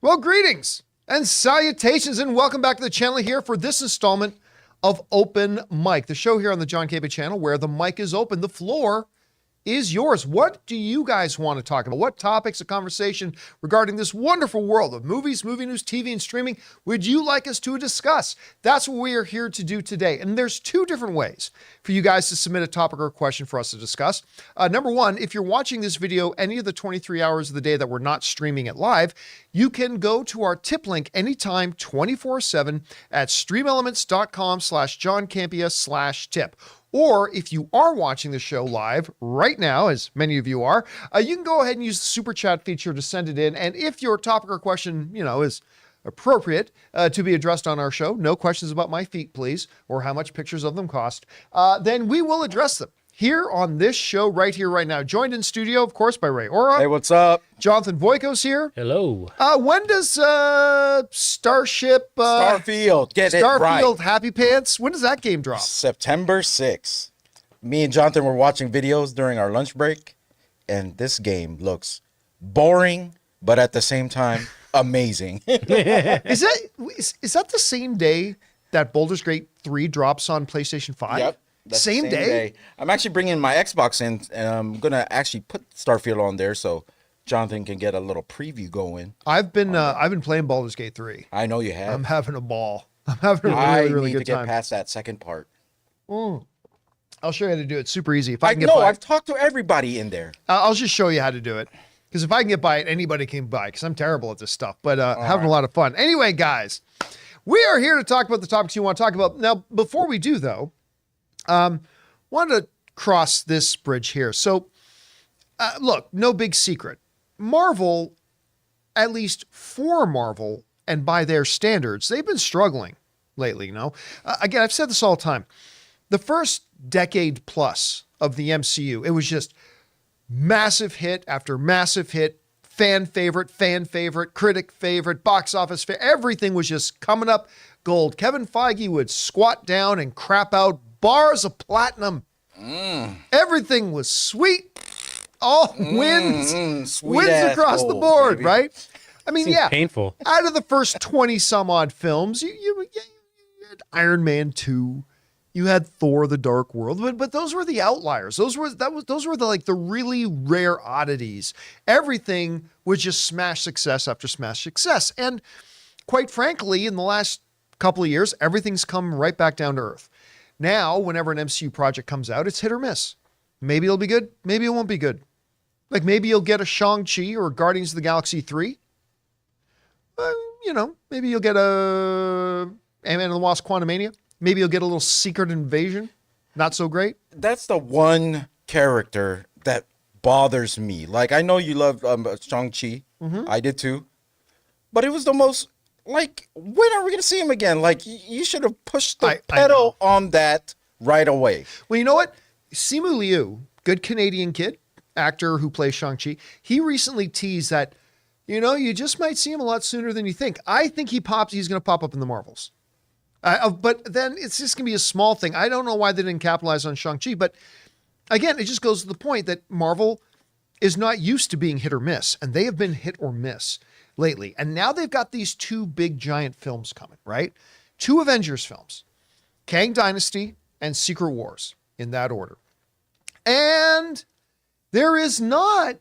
Well, greetings and salutations and welcome back to the channel here for this installment of Open Mic, the show here on the John Campea channel where the mic is open, the floor is yours. What do you guys want to talk about? What topics of conversation regarding this wonderful world of movies, movie news, TV, and streaming would you like us to discuss? That's what we are here to do today. And there's two different ways for you guys to submit a topic or a question for us to discuss. Number one, if you're watching this video any of the 23 hours of the day that we're not streaming it live, you can go to our tip link anytime 24/7 at streamelements.com/JohnCampea/tip. Or if you are watching the show live right now, as many of you are, you can go ahead and use the super chat feature to send it in. And if your topic or question, is appropriate to be addressed on our show, no questions about my feet, please, or how much pictures of them cost, then we will address them here on this show right here, right now. Joined in studio, of course, by Ray Ora. Hey, what's up? Jonathan Voico's here. Hello. When does Starship... Starfield, get it right. Starfield Happy Pants, when does that game drop? September 6th. Me and Jonathan were watching videos during our lunch break, and this game looks boring, but at the same time, amazing. Is that the same day that Baldur's Gate 3 drops on PlayStation 5? Yep. That's Same the day? I'm actually bringing my Xbox in, and I'm going to actually put Starfield on there so Jonathan can get a little preview going. I've been playing Baldur's Gate 3. I know you have. I'm having a ball. I'm having a really good time. I need to get past that second part. I'll show you how to do it. Super easy. If I can get know. by I've talked to everybody in there. I'll just show you how to do it. Because if I can get by it, anybody can by it. Because I'm terrible at this stuff. But having a lot of fun. Anyway, guys, we are here to talk about the topics you want to talk about. Now, before we do, though, wanted to cross this bridge here. So, look, no big secret. Marvel, at least for Marvel, and by their standards, they've been struggling lately, Again, I've said this all the time. The first decade plus of the MCU, it was just massive hit after massive hit, fan favorite, critic favorite, box office favorite. Everything was just coming up gold. Kevin Feige would squat down and crap out bars of platinum. Everything was sweet. All wins across the board, baby. Right? I mean, Seems painful. Out of the first 20 some odd films, you had Iron Man 2, you had Thor: The Dark World, but those were the outliers. Those were the really rare oddities. Everything was just smash success after smash success. And quite frankly, in the last couple of years, everything's come right back down to earth. Now, whenever an MCU project comes out, it's hit or miss. Maybe it'll be good. Maybe it won't be good. Like maybe you'll get a Shang-Chi or Guardians of the Galaxy 3. Maybe you'll get a Ant-Man and the Wasp: Quantumania. Maybe you'll get a little Secret Invasion. Not so great. That's the one character that bothers me. Like, I know you love Shang-Chi. I did too. But it was the most... Like, when are we going to see him again? Like, you should have pushed the pedal on that right away. Well, you know what? Simu Liu, good Canadian kid, actor who plays Shang-Chi, he recently teased that, you just might see him a lot sooner than you think. I think he's going to pop up in the Marvels. But then it's just going to be a small thing. I don't know why they didn't capitalize on Shang-Chi, but again, it just goes to the point that Marvel is not used to being hit or miss, and they have been hit or miss lately. And now they've got these two big giant films coming, right? Two Avengers films, Kang Dynasty and Secret Wars, in that order. And there is not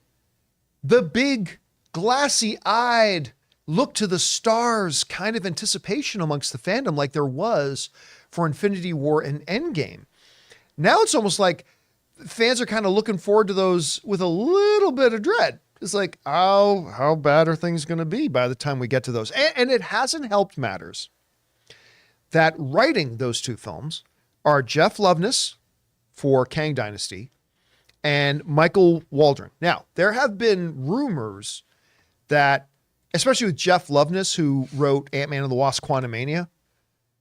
the big glassy-eyed look to the stars kind of anticipation amongst the fandom like there was for Infinity War and Endgame. Now it's almost like fans are kind of looking forward to those with a little bit of dread. It's like, how bad are things going to be by the time we get to those? And it hasn't helped matters that writing those two films are Jeff Loveness for Kang Dynasty and Michael Waldron. Now, there have been rumors that, especially with Jeff Loveness, who wrote Ant-Man and the Wasp: Quantumania,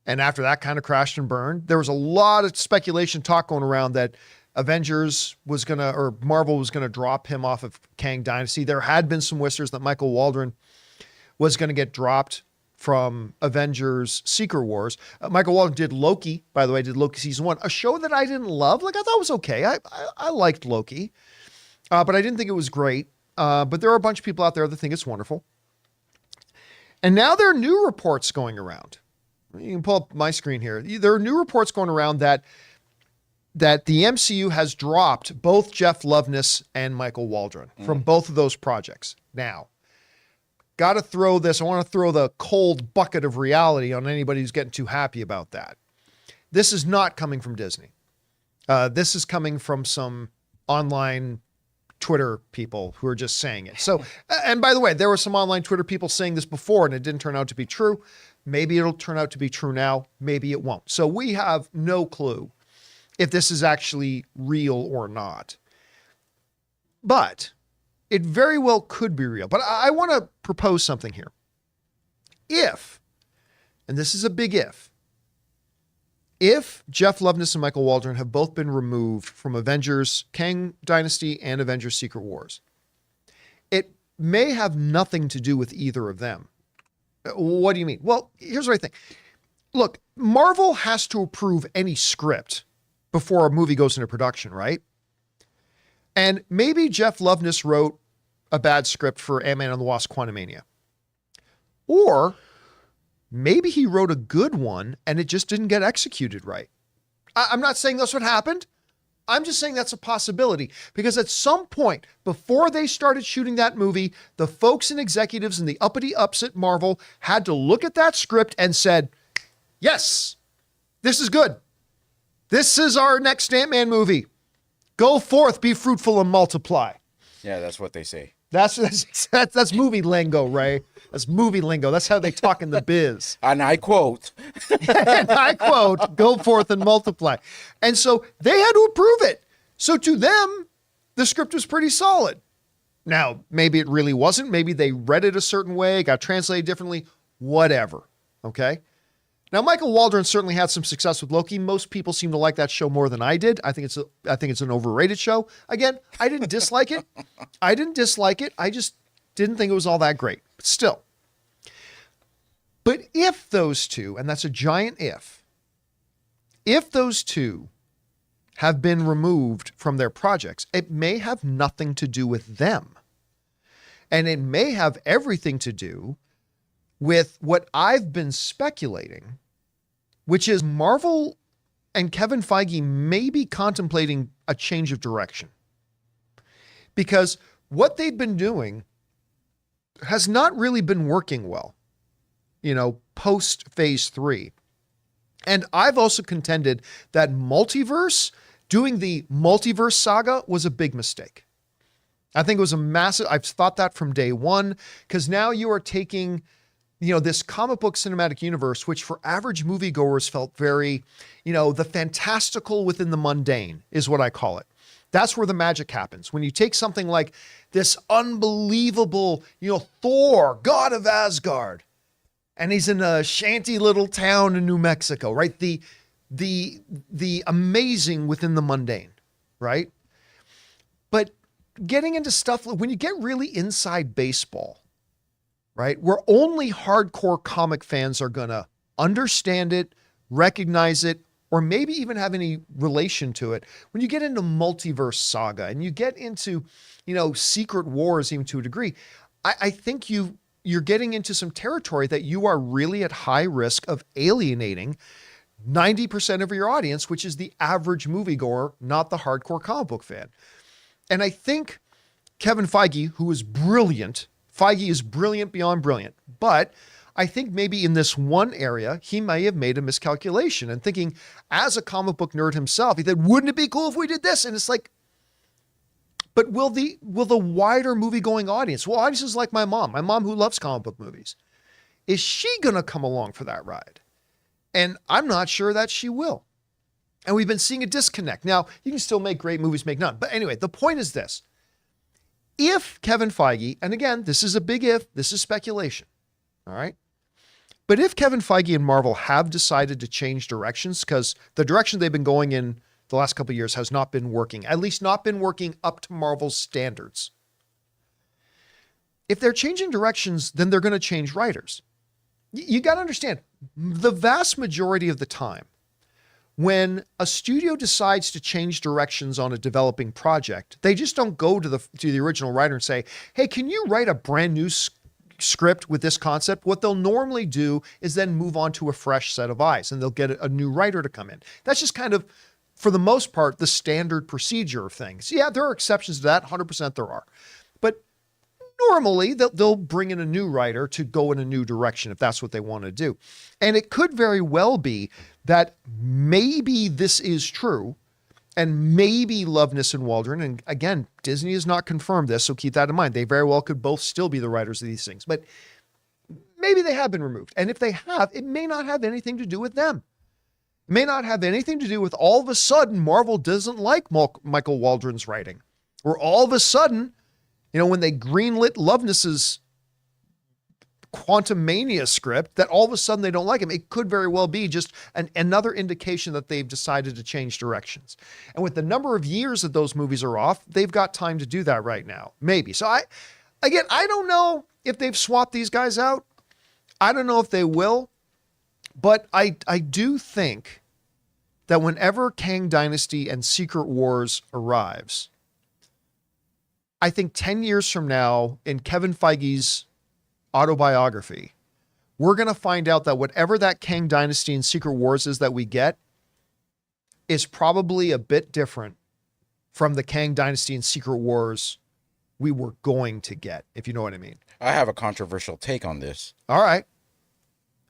and after that kind of crashed and burned, there was a lot of speculation talk going around that Marvel was going to drop him off of Kang Dynasty. There had been some whispers that Michael Waldron was going to get dropped from Avengers Secret Wars. Michael Waldron did Loki, by the way, did Loki season 1, a show that I didn't love. Like, I thought it was okay. I liked Loki, but I didn't think it was great. But there are a bunch of people out there that think it's wonderful. And now there are new reports going around. You can pull up my screen here. There are new reports going around that the MCU has dropped both Jeff Loveness and Michael Waldron from both of those projects. Now, got to throw this. I want to throw the cold bucket of reality on anybody who's getting too happy about that. This is not coming from Disney. This is coming from some online Twitter people who are just saying it. So, and by the way, there were some online Twitter people saying this before and it didn't turn out to be true. Maybe it'll turn out to be true now. Maybe it won't. So we have no clue if this is actually real or not. But it very well could be real. But I want to propose something here. If, and this is a big if Jeff Loveness and Michael Waldron have both been removed from Avengers Kang Dynasty and Avengers Secret Wars, it may have nothing to do with either of them. What do you mean? Well, here's what I think. Look, Marvel has to approve any script before a movie goes into production, right? And maybe Jeff Loveness wrote a bad script for Ant-Man and the Wasp: Quantumania. Or maybe he wrote a good one and it just didn't get executed right. I'm not saying that's what happened. I'm just saying that's a possibility, because at some point before they started shooting that movie, the folks and executives and the uppity ups at Marvel had to look at that script and said, yes, this is good. This is our next Ant-Man movie. Go forth, be fruitful and multiply. Yeah, that's what they say. That's movie lingo, Ray. That's movie lingo. That's how they talk in the biz. And I quote. And I quote, go forth and multiply. And so they had to approve it. So to them, the script was pretty solid. Now, maybe it really wasn't. Maybe they read it a certain way, got translated differently, whatever. Okay. Now, Michael Waldron certainly had some success with Loki. Most people seem to like that show more than I did. I think it's an overrated show. Again, I didn't dislike it. I just didn't think it was all that great. But still. But if those two, and that's a giant if those two have been removed from their projects, it may have nothing to do with them. And it may have everything to do with what I've been speculating, which is Marvel and Kevin Feige may be contemplating a change of direction. Because what they've been doing has not really been working well, post phase 3. And I've also contended that doing the Multiverse Saga was a big mistake. I think it was I've thought that from day one, because now you are taking this comic book cinematic universe, which for average moviegoers felt very, the fantastical within the mundane is what I call it. That's where the magic happens. When you take something like this unbelievable, Thor, god of Asgard, and he's in a shanty little town in New Mexico, right? The amazing within the mundane, right? But getting into stuff, when you get really inside baseball, right, where only hardcore comic fans are going to understand it, recognize it, or maybe even have any relation to it. When you get into Multiverse Saga and you get into, Secret Wars, even to a degree, I think you're getting into some territory that you are really at high risk of alienating 90% of your audience, which is the average moviegoer, not the hardcore comic book fan. And I think Kevin Feige, who is brilliant, Feige is brilliant beyond brilliant, but I think maybe in this one area, he may have made a miscalculation and thinking as a comic book nerd himself, he said, wouldn't it be cool if we did this? And it's like, but will the wider movie going audience, audiences like my mom who loves comic book movies, is she going to come along for that ride? And I'm not sure that she will. And we've been seeing a disconnect. Now, you can still make great movies, make none. But anyway, the point is this. If Kevin Feige, and again, this is a big if, this is speculation, all right? But if Kevin Feige and Marvel have decided to change directions, because the direction they've been going in the last couple of years has not been working, at least not been working up to Marvel's standards. If they're changing directions, then they're going to change writers. You got to understand, the vast majority of the time, when a studio decides to change directions on a developing project, they just don't go to the original writer and say, hey, can you write a brand new script with this concept, what they'll normally do is then move on to a fresh set of eyes, and they'll get a new writer to come in. That's just kind of, for the most part, the standard procedure of things. Yeah, there are exceptions to that. 100% there are. But normally they'll bring in a new writer to go in a new direction if that's what they want to do. And it could very well be that maybe this is true, and maybe Loveness and Waldron, and again, Disney has not confirmed this, so keep that in mind. They very well could both still be the writers of these things, but maybe they have been removed. And if they have, it may not have anything to do with them. It may not have anything to do with all of a sudden Marvel doesn't like Michael Waldron's writing, or all of a sudden, when they greenlit Loveness's Quantumania script, that all of a sudden they don't like him. It could very well be just another indication that they've decided to change directions. And with the number of years that those movies are off, they've got time to do that right now. Maybe. So I don't know if they've swapped these guys out. I don't know if they will, but I do think that whenever Kang Dynasty and Secret Wars arrives, I think 10 years from now in Kevin Feige's autobiography, we're going to find out that whatever that Kang Dynasty and Secret Wars is that we get is probably a bit different from the Kang Dynasty and Secret Wars we were going to get, if you know what I mean. I have a controversial take on this. All right.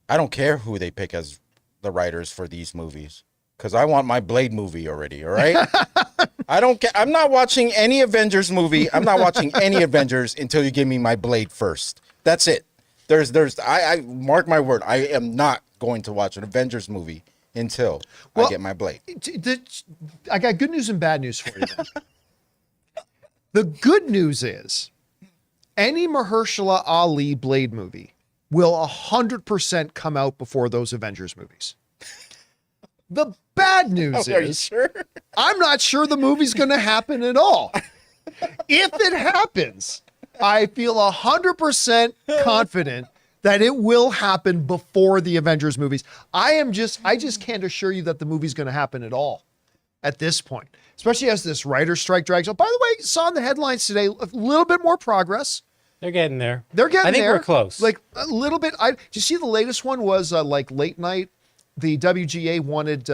I don't care who they pick as the writers for these movies, because I want my Blade movie already, all right? I don't care. I'm not watching any Avengers movie. I'm not watching any Avengers until you give me my Blade first. That's it. I mark my word. I am not going to watch an Avengers movie until I get my Blade. I got good news and bad news for you then. The good news is any Mahershala Ali Blade movie will 100% come out before those Avengers movies. The bad news Are you is sure? I'm not sure the movie's going to happen at all. If it happens, I feel 100% confident that it will happen before the Avengers movies. I just can't assure you that the movie's going to happen at all at this point, especially as this writer's strike drags on. By the way, saw in the headlines today, a little bit more progress. They're getting there. They're getting there. I think we're close. Like a little bit. Did you see the latest one was like late night? The WGA wanted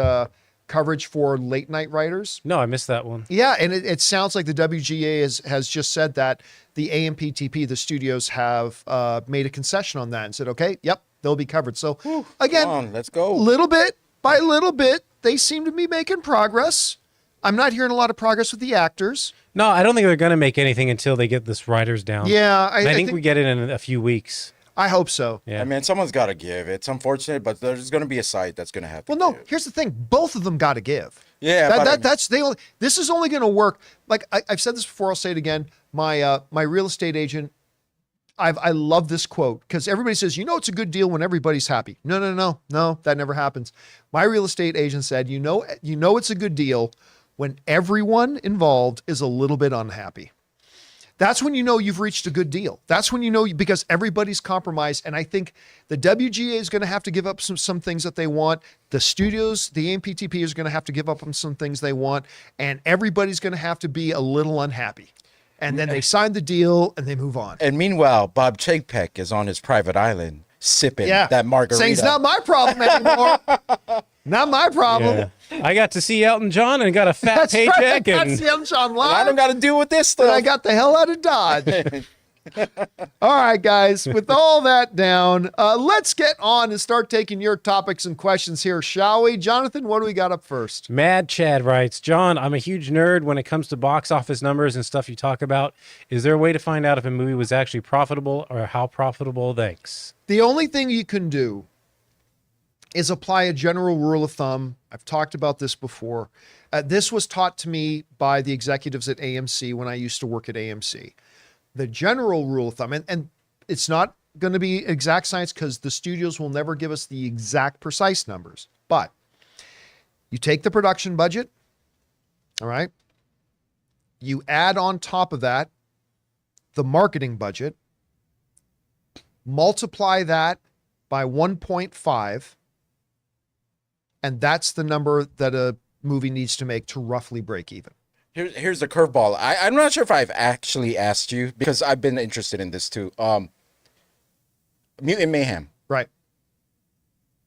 coverage for late night writers. No, I missed that one. Yeah, and it sounds like the WGA has just said that the AMPTP, the studios, have made a concession on that and said, okay, yep, they'll be covered. So again, Come on, let's go. Little bit by little bit, they seem to be making progress. I'm not hearing a lot of progress with the actors. No, I don't think they're going to make anything until they get this writers down. Yeah, I think we get it in a few weeks. I hope so. Yeah. I mean, someone's got to give. It's unfortunate, but there's going to be a site that's going to have to Well, no, give. here's the thing. Both of them got to give. Yeah, this is only going to work. Like I've said this before, I'll say it again. My real estate agent, I love this quote because everybody says, it's a good deal when everybody's happy. No, that never happens. My real estate agent said, it's a good deal when everyone involved is a little bit unhappy. That's when you've reached a good deal. That's when because everybody's compromised. And I think the WGA is going to have to give up some things that they want. The studios, the AMPTP is going to have to give up on some things they want. And everybody's going to have to be a little unhappy. And then they sign the deal and they move on. And meanwhile, Bob Chapek is on his private island sipping that margarita. Saying it's not my problem anymore. Not my problem. Yeah. I got to see Elton John and got a fat paycheck. Right. That's Elton John live. I don't got to deal with this stuff. And I got the hell out of Dodge. All right, guys, with all that down, let's get on and start taking your topics and questions here, shall we? Jonathan, what do we got up first? Mad Chad writes, John, I'm a huge nerd when it comes to box office numbers and stuff you talk about. Is there a way to find out if a movie was actually profitable or how profitable? Thanks. The only thing you can do is apply a general rule of thumb. I've talked about this before. This was taught to me by the executives at AMC when I used to work at AMC. The general rule of thumb, and it's not going to be exact science because the studios will never give us the exact precise numbers, but you take the production budget, all right? You add on top of that the marketing budget, multiply that by 1.5, and that's the number that a movie needs to make to roughly break even. Here's the curveball. I'm not sure if I've actually asked you because I've been interested in this too. Mutant Mayhem, Right.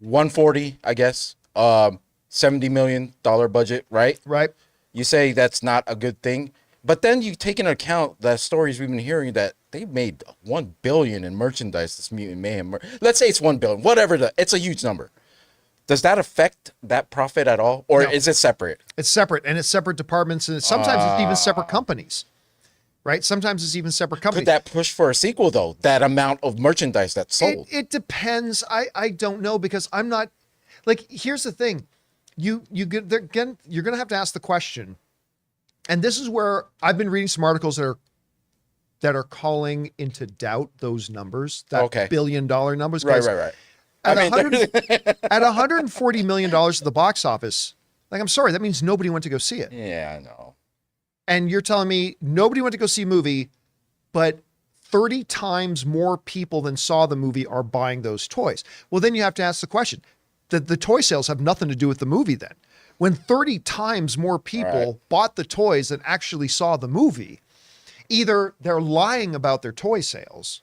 140, I guess. $70 million budget, right? Right. You say that's not a good thing, but then you take into account the stories we've been hearing that they made $1 billion in merchandise. This Mutant Mayhem. Let's say it's $1 billion, whatever. It's a huge number. Does that affect that profit at all, or No. is it separate? It's separate, and it's separate departments, and sometimes it's even separate companies. Right. Sometimes it's even separate companies. Could that push for a sequel though? That amount of merchandise that's sold. It depends. I don't know, because I'm not, like, here's the thing. You're going to have to ask the question. And this is where I've been reading some articles that are calling into doubt those numbers, that $1 billion numbers. Right. At $140 million at the box office, like, I'm sorry, that means nobody went to go see it. Yeah, I know. And you're telling me nobody went to go see a movie, but 30 times more people than saw the movie are buying those toys. Well, then you have to ask the question, the toy sales have nothing to do with the movie then. When 30 times more people bought the toys than actually saw the movie, either they're lying about their toy sales,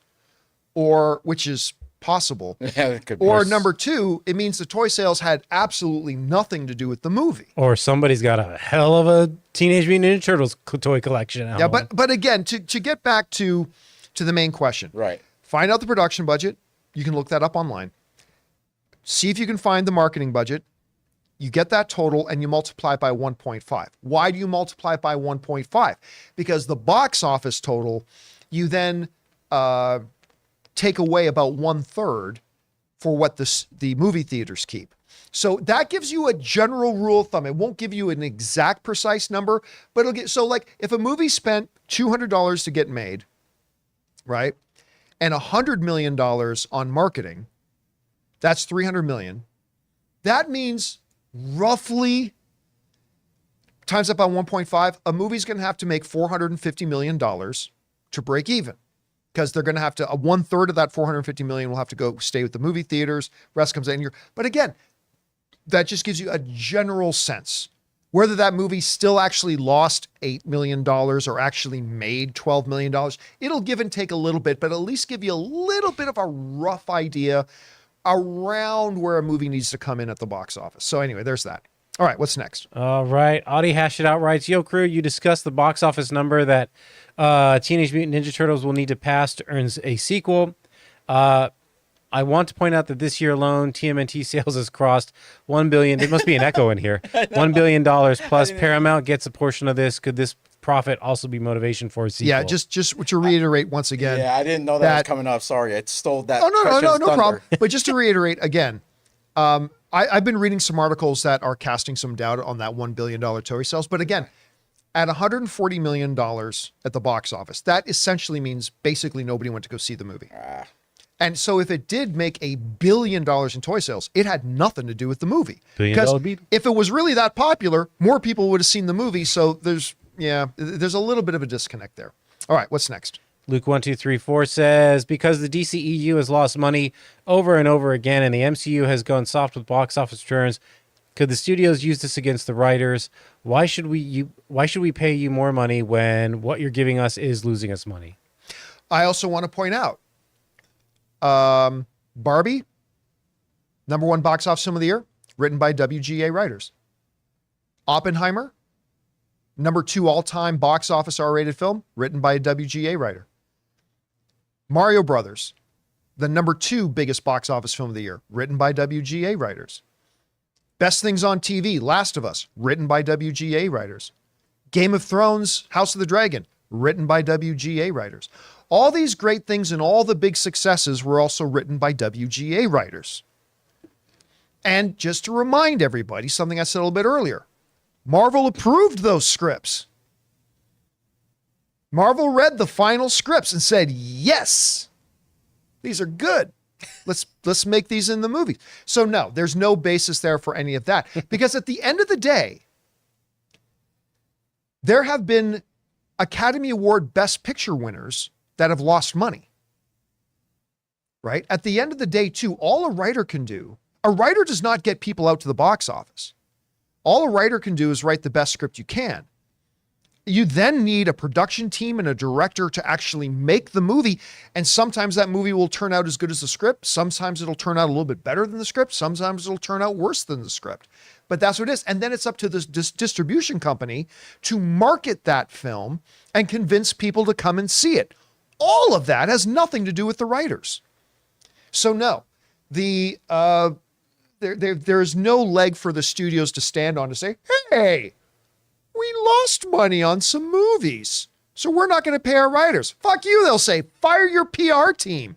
or, which is possible, Yeah, it could be. or number two, it means the toy sales had absolutely nothing to do with the movie. Or somebody's got a hell of a Teenage Mutant Ninja Turtles toy collection at Yeah, home. but again, to get back to the main question, Right. find out the production budget. You can look that up online. See if you can find the marketing budget. You get that total and you multiply it by 1.5. Why do you multiply it by 1.5? Because the box office total, you then take away about 1/3 for what the movie theaters keep. So that gives you a general rule of thumb. It won't give you an exact precise number, but it'll get, so like if a movie spent $200 to get made, right? And $100 million on marketing, that's $300 million. That means roughly, times up by 1.5, a movie's going to have to make $450 million to break even, because they're going to have to, 1/3 of that $450 million will have to go stay with the movie theaters. Rest comes in here. But again, that just gives you a general sense. Whether that movie still actually lost $8 million or actually made $12 million, it'll give and take a little bit, but at least give you a little bit of a rough idea around where a movie needs to come in at the box office. So anyway, there's that. All right, what's next? All right. Audie Hash It Out writes, Yo, crew, you discussed the box office number that Teenage Mutant Ninja Turtles will need to pass to earn a sequel. I want to point out that this year alone, TMNT sales has crossed $1 billion. There must be an echo in here. $1 billion plus. Paramount gets a portion of this. Could this profit also be motivation for a sequel? Yeah, just to reiterate once again. Yeah, I didn't know that was coming up. Sorry, I stole that. Oh, no thunder. problem. But just to reiterate again, I've been reading some articles that are casting some doubt on that $1 billion toy sales. But again, at $140 million at the box office, that essentially means basically nobody went to go see the movie. And so if it did make $1 billion in toy sales, it had nothing to do with the movie. Billion-dollar Beetle. If it was really that popular, more people would have seen the movie. So there's a little bit of a disconnect there. All right, what's next? Luke1234 says, because the DCEU has lost money over and over again and the MCU has gone soft with box office returns, could the studios use this against the writers? Why should we pay you more money when what you're giving us is losing us money? I also want to point out, Barbie, #1 box office film of the year, written by WGA writers. Oppenheimer, #2 all-time box office R-rated film, written by a WGA writer. Mario Brothers, the #2 biggest box office film of the year, written by WGA writers. Best Things on TV, Last of Us, written by WGA writers. Game of Thrones, House of the Dragon, written by WGA writers. All these great things and all the big successes were also written by WGA writers. And just to remind everybody, something I said a little bit earlier, Marvel approved those scripts. Marvel read the final scripts and said, yes, these are good. Let's make these in the movie. So no, there's no basis there for any of that. Because at the end of the day, there have been Academy Award Best Picture winners that have lost money. Right? At the end of the day, too, all a writer can do, a writer does not get people out to the box office. All a writer can do is write the best script you can. You then need a production team and a director to actually make the movie. And sometimes that movie will turn out as good as the script. Sometimes it'll turn out a little bit better than the script. Sometimes it'll turn out worse than the script. But that's what it is. And then it's up to this distribution company to market that film and convince people to come and see it. All of that has nothing to do with the writers. So no, there's no leg for the studios to stand on to say, hey, we lost money on some movies, so we're not going to pay our writers. Fuck you, they'll say. Fire your PR team.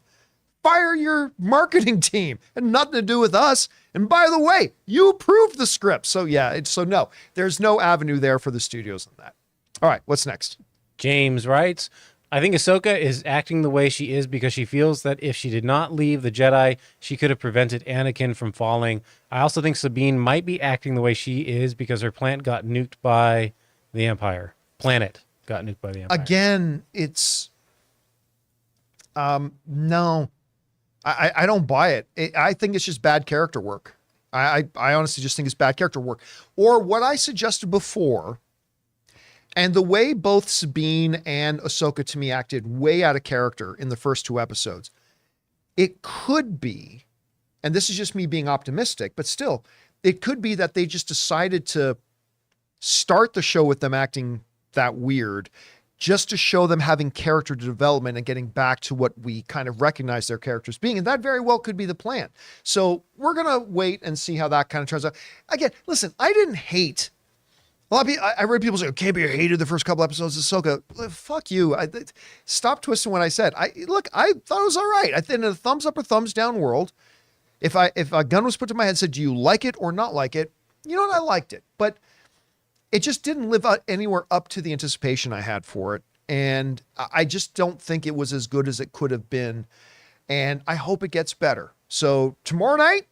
Fire your marketing team. And nothing to do with us. And by the way, you approved the script. So yeah, so no, there's no avenue there for the studios on that. All right, what's next? James writes, I think Ahsoka is acting the way she is because she feels that if she did not leave the Jedi, she could have prevented Anakin from falling. I also think Sabine might be acting the way she is because her planet got nuked by the Empire. Again, it's no. I don't buy it. I think it's just bad character work. I honestly just think it's bad character work. Or what I suggested before, and the way both Sabine and Ahsoka to me acted way out of character in the first 2 episodes, it could be, and this is just me being optimistic, but still, it could be that they just decided to start the show with them acting that weird just to show them having character development and getting back to what we kind of recognize their characters being. And that very well could be the plan. So we're going to wait and see how that kind of turns out. Again, listen, I didn't hate. A lot of people, I read people say, Campea hated the first couple episodes of Ahsoka. Fuck you. Stop twisting what I said. I thought it was all right. I think in a thumbs up or thumbs down world, if a gun was put to my head and said, do you like it or not like it? You know what? I liked it. But it just didn't live anywhere up to the anticipation I had for it. And I just don't think it was as good as it could have been. And I hope it gets better. So tomorrow night,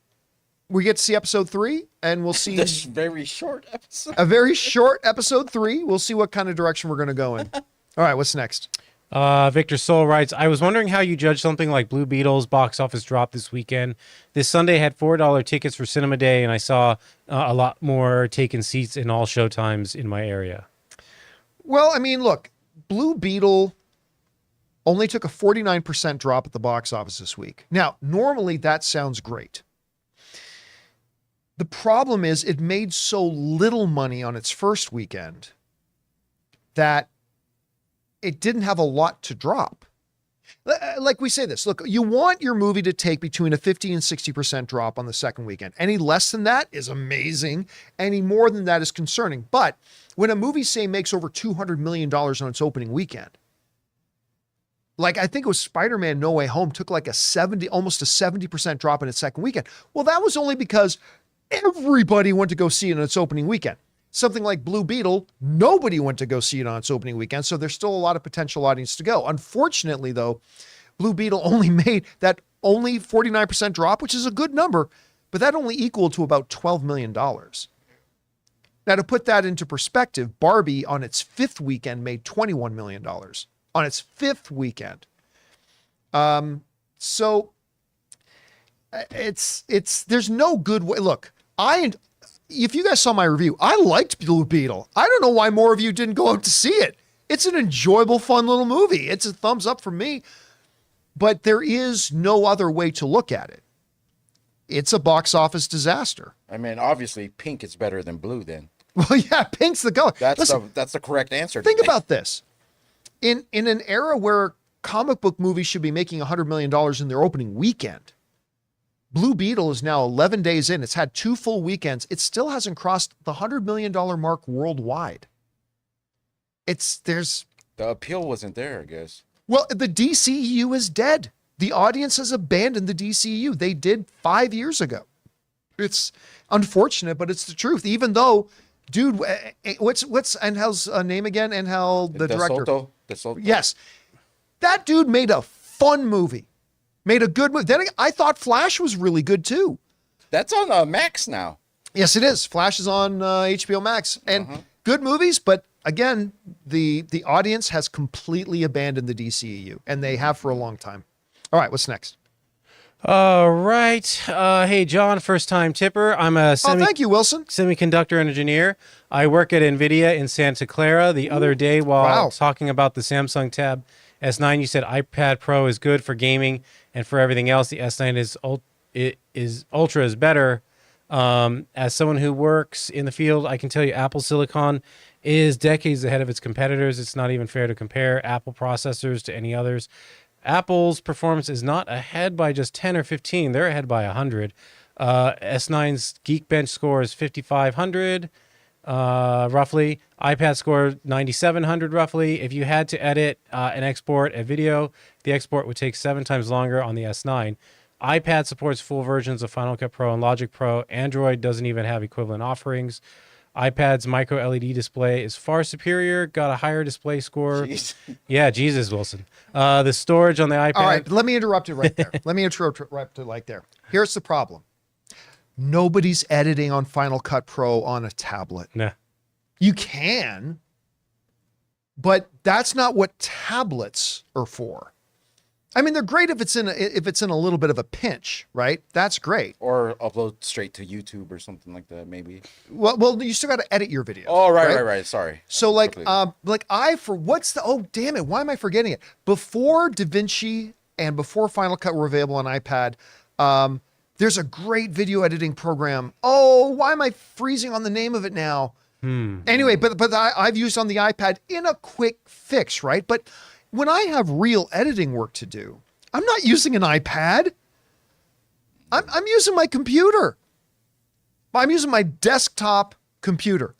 we get to see episode 3, and we'll see this very short episode. A very short episode 3. We'll see what kind of direction we're going to go in. All right, what's next? Victor Soul writes, I was wondering how you judge something like Blue Beetle's box office drop this weekend. This Sunday had $4 tickets for Cinema Day, and I saw a lot more taken seats in all showtimes in my area. Well, I mean, look, Blue Beetle only took a 49% drop at the box office this week. Now, normally that sounds great. The problem is it made so little money on its first weekend that it didn't have a lot to drop. Like we say this, look, you want your movie to take between a 50 and 60% drop on the second weekend. Any less than that is amazing. Any more than that is concerning. But when a movie, say, makes over $200 million on its opening weekend, like I think it was Spider-Man No Way Home took like almost a 70% drop in its second weekend. Well, that was only because everybody went to go see it on its opening weekend. Something like Blue Beetle, nobody went to go see it on its opening weekend, so there's still a lot of potential audience to go. Unfortunately, though, Blue Beetle only made that only 49% drop, which is a good number, but that only equaled to about $12 million. Now, to put that into perspective, Barbie on its 5th weekend made $21 million on its 5th weekend. So there's no good way. Look, if you guys saw my review, I liked Blue Beetle. I don't know why more of you didn't go out to see it. It's an enjoyable, fun little movie. It's a thumbs up from me, but there is no other way to look at it. It's a box office disaster. I mean, obviously, pink is better than blue then. Well, yeah, pink's the color. That's the correct answer. Think about this. In an era where comic book movies should be making $100 million in their opening weekend, Blue Beetle is now 11 days in. It's had 2 full weekends. It still hasn't crossed the $100 million mark worldwide. The appeal wasn't there, I guess. Well, the DCEU is dead. The audience has abandoned the DCEU. They did 5 years ago. It's unfortunate, but it's the truth. Even though, dude, what's Angel's name again? Angel, the director. De Soto. Yes. That dude made a fun movie. Made a good movie. Then I thought Flash was really good too. That's on Max now. Yes, it is. Flash is on HBO Max. And good movies, but again, the audience has completely abandoned the DCEU, and they have for a long time. All right, what's next? All right. Hey, John, first time tipper. I'm a Oh, thank you, Wilson. semiconductor engineer. I work at NVIDIA in Santa Clara. The other day, while Wow. talking about the Samsung Tab S9, you said iPad Pro is good for gaming and for everything else. The S9 is Ultra is better. As someone who works in the field, I can tell you Apple Silicon is decades ahead of its competitors. It's not even fair to compare Apple processors to any others. Apple's performance is not ahead by just 10 or 15. They're ahead by 100. S9's Geekbench score is 5,500, roughly. iPad score 9,700, roughly. If you had to edit and export a video, the export would take 7 times longer on the S9. iPad supports full versions of Final Cut Pro and Logic Pro. Android doesn't even have equivalent offerings. iPad's micro LED display is far superior, got a higher display score. Jeez. Yeah, Jesus, Wilson. The storage on the iPad. All right, let me interrupt it right there. Let me interrupt it right there. Here's the problem. Nobody's editing on Final Cut Pro on a tablet. Nah. You can, but that's not what tablets are for. I mean, they're great if it's in a little bit of a pinch, right? That's great. Or upload straight to YouTube or something like that, maybe. Well, you still got to edit your videos. Oh, right. Sorry. So like, Completely. oh, damn it. Why am I forgetting it? Before DaVinci and before Final Cut were available on iPad, there's a great video editing program. Oh, why am I freezing on the name of it now? Anyway, but I've used on the iPad in a quick fix, right? But when I have real editing work to do, I'm not using an iPad. I'm using my computer. I'm using my desktop computer.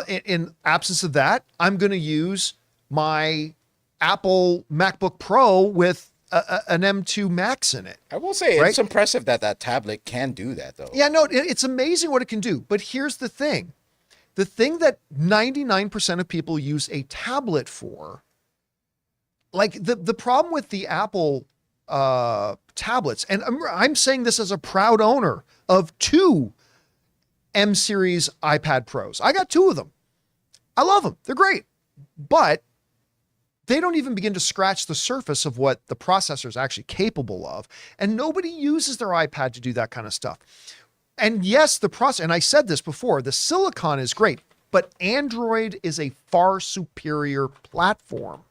In absence of that, I'm going to use my Apple MacBook Pro with an M2 Max in it. I will say Right? it's impressive that that tablet can do that, though. Yeah, no, it's amazing what it can do. But here's the thing. The thing that 99% of people use a tablet for, like the problem with the Apple tablets, and I'm saying this as a proud owner of 2 M series iPad Pros. I got 2 of them. I love them. They're great. But they don't even begin to scratch the surface of what the processor is actually capable of. And nobody uses their iPad to do that kind of stuff. And yes, the processor, and I said this before, the silicon is great, but Android is a far superior platform.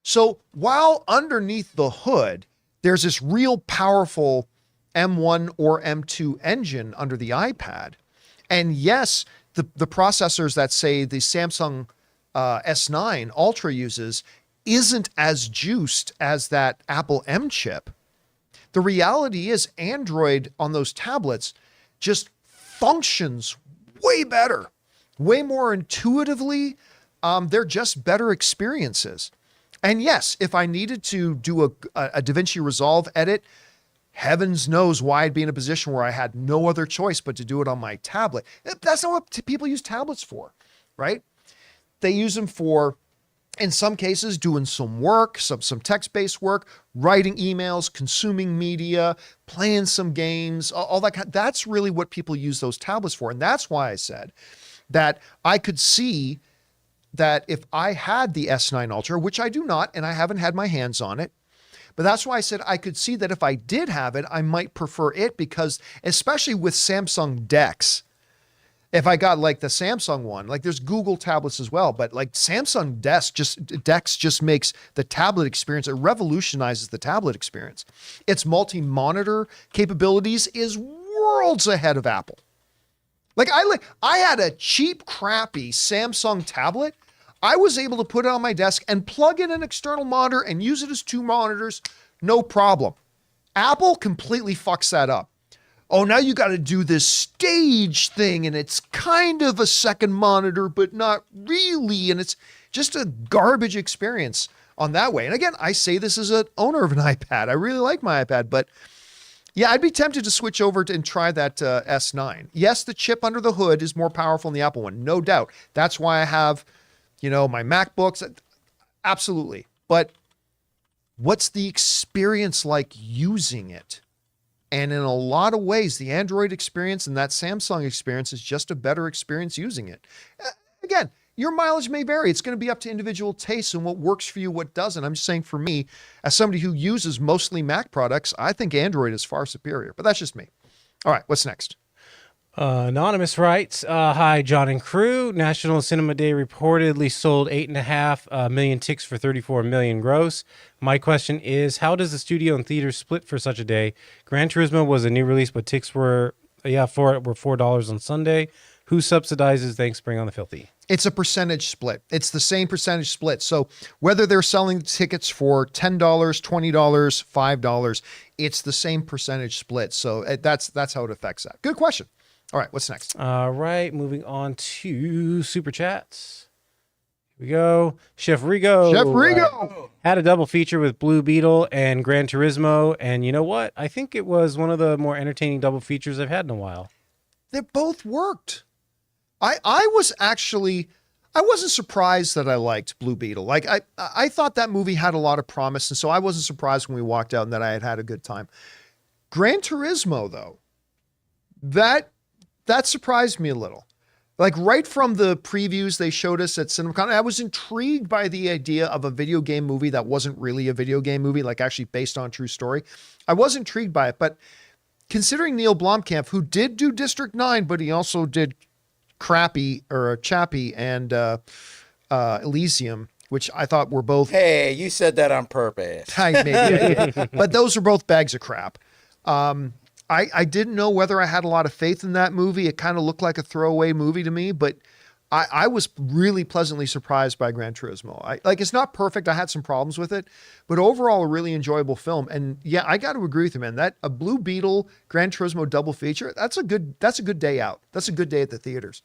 So while underneath the hood, there's this real powerful M1 or M2 engine under the iPad. And yes, the processors that say the Samsung S9 Ultra uses isn't as juiced as that Apple M chip. The reality is Android on those tablets just functions way better, way more intuitively. They're just better experiences. And yes, if I needed to do a DaVinci Resolve edit, heavens knows why I'd be in a position where I had no other choice but to do it on my tablet. That's not what people use tablets for, right? They use them for, in some cases, doing some work, some text-based work, writing emails, consuming media, playing some games, all that. That's really what people use those tablets for. And that's why I said that I could see that if I had the S9 Ultra, which I do not, and I haven't had my hands on it, but that's why I said I could see that if I did have it, I might prefer it because, especially with Samsung DeX, if I got like the Samsung one, like there's Google tablets as well, but like Samsung DeX just makes the tablet experience, it revolutionizes the tablet experience. Its multi-monitor capabilities is worlds ahead of Apple. Like I had a cheap, crappy Samsung tablet. I was able to put it on my desk and plug in an external monitor and use it as 2 monitors, no problem. Apple completely fucks that up. Oh, now you got to do this stage thing and it's kind of a second monitor, but not really. And it's just a garbage experience on that way. And again, I say this as an owner of an iPad. I really like my iPad, but yeah, I'd be tempted to switch over and try that S9. Yes, the chip under the hood is more powerful than the Apple one, no doubt. That's why I have, my MacBooks. Absolutely. But what's the experience like using it? And in a lot of ways, the Android experience and that Samsung experience is just a better experience using it. Again, your mileage may vary. It's going to be up to individual tastes and what works for you, what doesn't. I'm just saying for me, as somebody who uses mostly Mac products, I think Android is far superior, but that's just me. All right, what's next? Anonymous writes, hi, John and crew. National Cinema Day reportedly sold 8.5 million tickets for 34 million gross. My question is, how does the studio and theater split for such a day? Gran Turismo was a new release, but tickets were $4 on Sunday. Who subsidizes Thanks Spring on the Filthy? It's a percentage split. It's the same percentage split. So whether they're selling tickets for $10, $20, $5, it's the same percentage split. So that's how it affects that. Good question. All right, what's next? All right, moving on to Super Chats. Here we go. Chef Rigo. Had a double feature with Blue Beetle and Gran Turismo. And you know what? I think it was one of the more entertaining double features I've had in a while. They both worked. I wasn't surprised that I liked Blue Beetle. Like I thought that movie had a lot of promise, and so I wasn't surprised when we walked out and that I had a good time. Gran Turismo, though, that surprised me a little. Like right from the previews they showed us at CinemaCon, I was intrigued by the idea of a video game movie that wasn't really a video game movie, like actually based on a true story. I was intrigued by it, but considering Neil Blomkamp, who did do District 9, but he also did Chappie and Elysium, which I thought were both. Hey, you said that on purpose. Maybe, but those are both bags of crap. I didn't know whether I had a lot of faith in that movie. It kind of looked like a throwaway movie to me, but I was really pleasantly surprised by Gran Turismo. It's not perfect. I had some problems with it, but overall a really enjoyable film. And yeah, I got to agree with you, man. That a Blue Beetle Gran Turismo double feature, that's a good day out. That's a good day at the theaters.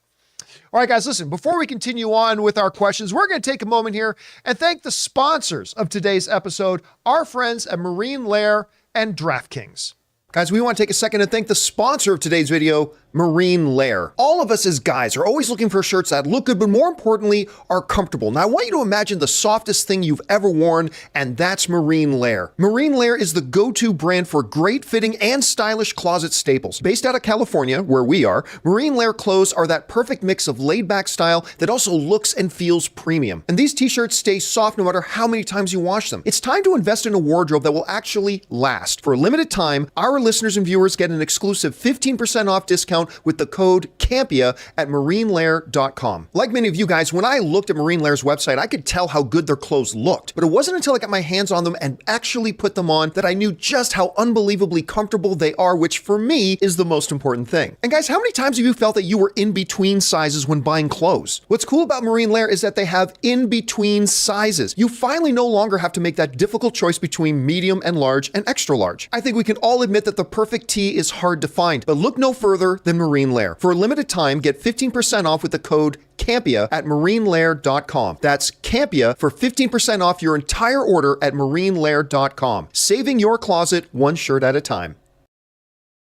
All right, guys, listen, before we continue on with our questions, we're going to take a moment here and thank the sponsors of today's episode, our friends at Marine Lair and DraftKings. Guys, we want to take a second to thank the sponsor of today's video, Marine Lair. All of us as guys are always looking for shirts that look good, but more importantly, are comfortable. Now, I want you to imagine the softest thing you've ever worn, and that's Marine Lair. Marine Lair is the go-to brand for great fitting and stylish closet staples. Based out of California, where we are, Marine Lair clothes are that perfect mix of laid-back style that also looks and feels premium. And these t-shirts stay soft no matter how many times you wash them. It's time to invest in a wardrobe that will actually last. For a limited time, our listeners and viewers get an exclusive 15% off discount with the code Campea at marinelair.com. Like many of you guys, when I looked at Marine Lair's website, I could tell how good their clothes looked. But it wasn't until I got my hands on them and actually put them on that I knew just how unbelievably comfortable they are, which for me is the most important thing. And guys, how many times have you felt that you were in between sizes when buying clothes? What's cool about Marine Lair is that they have in between sizes. You finally no longer have to make that difficult choice between medium and large and extra large. I think we can all admit that the perfect tee is hard to find, but look no further than Marine Lair. For a limited time, get 15% off with the code Campea at marinelair.com. That's Campea for 15% off your entire order at marinelair.com. Saving your closet one shirt at a time.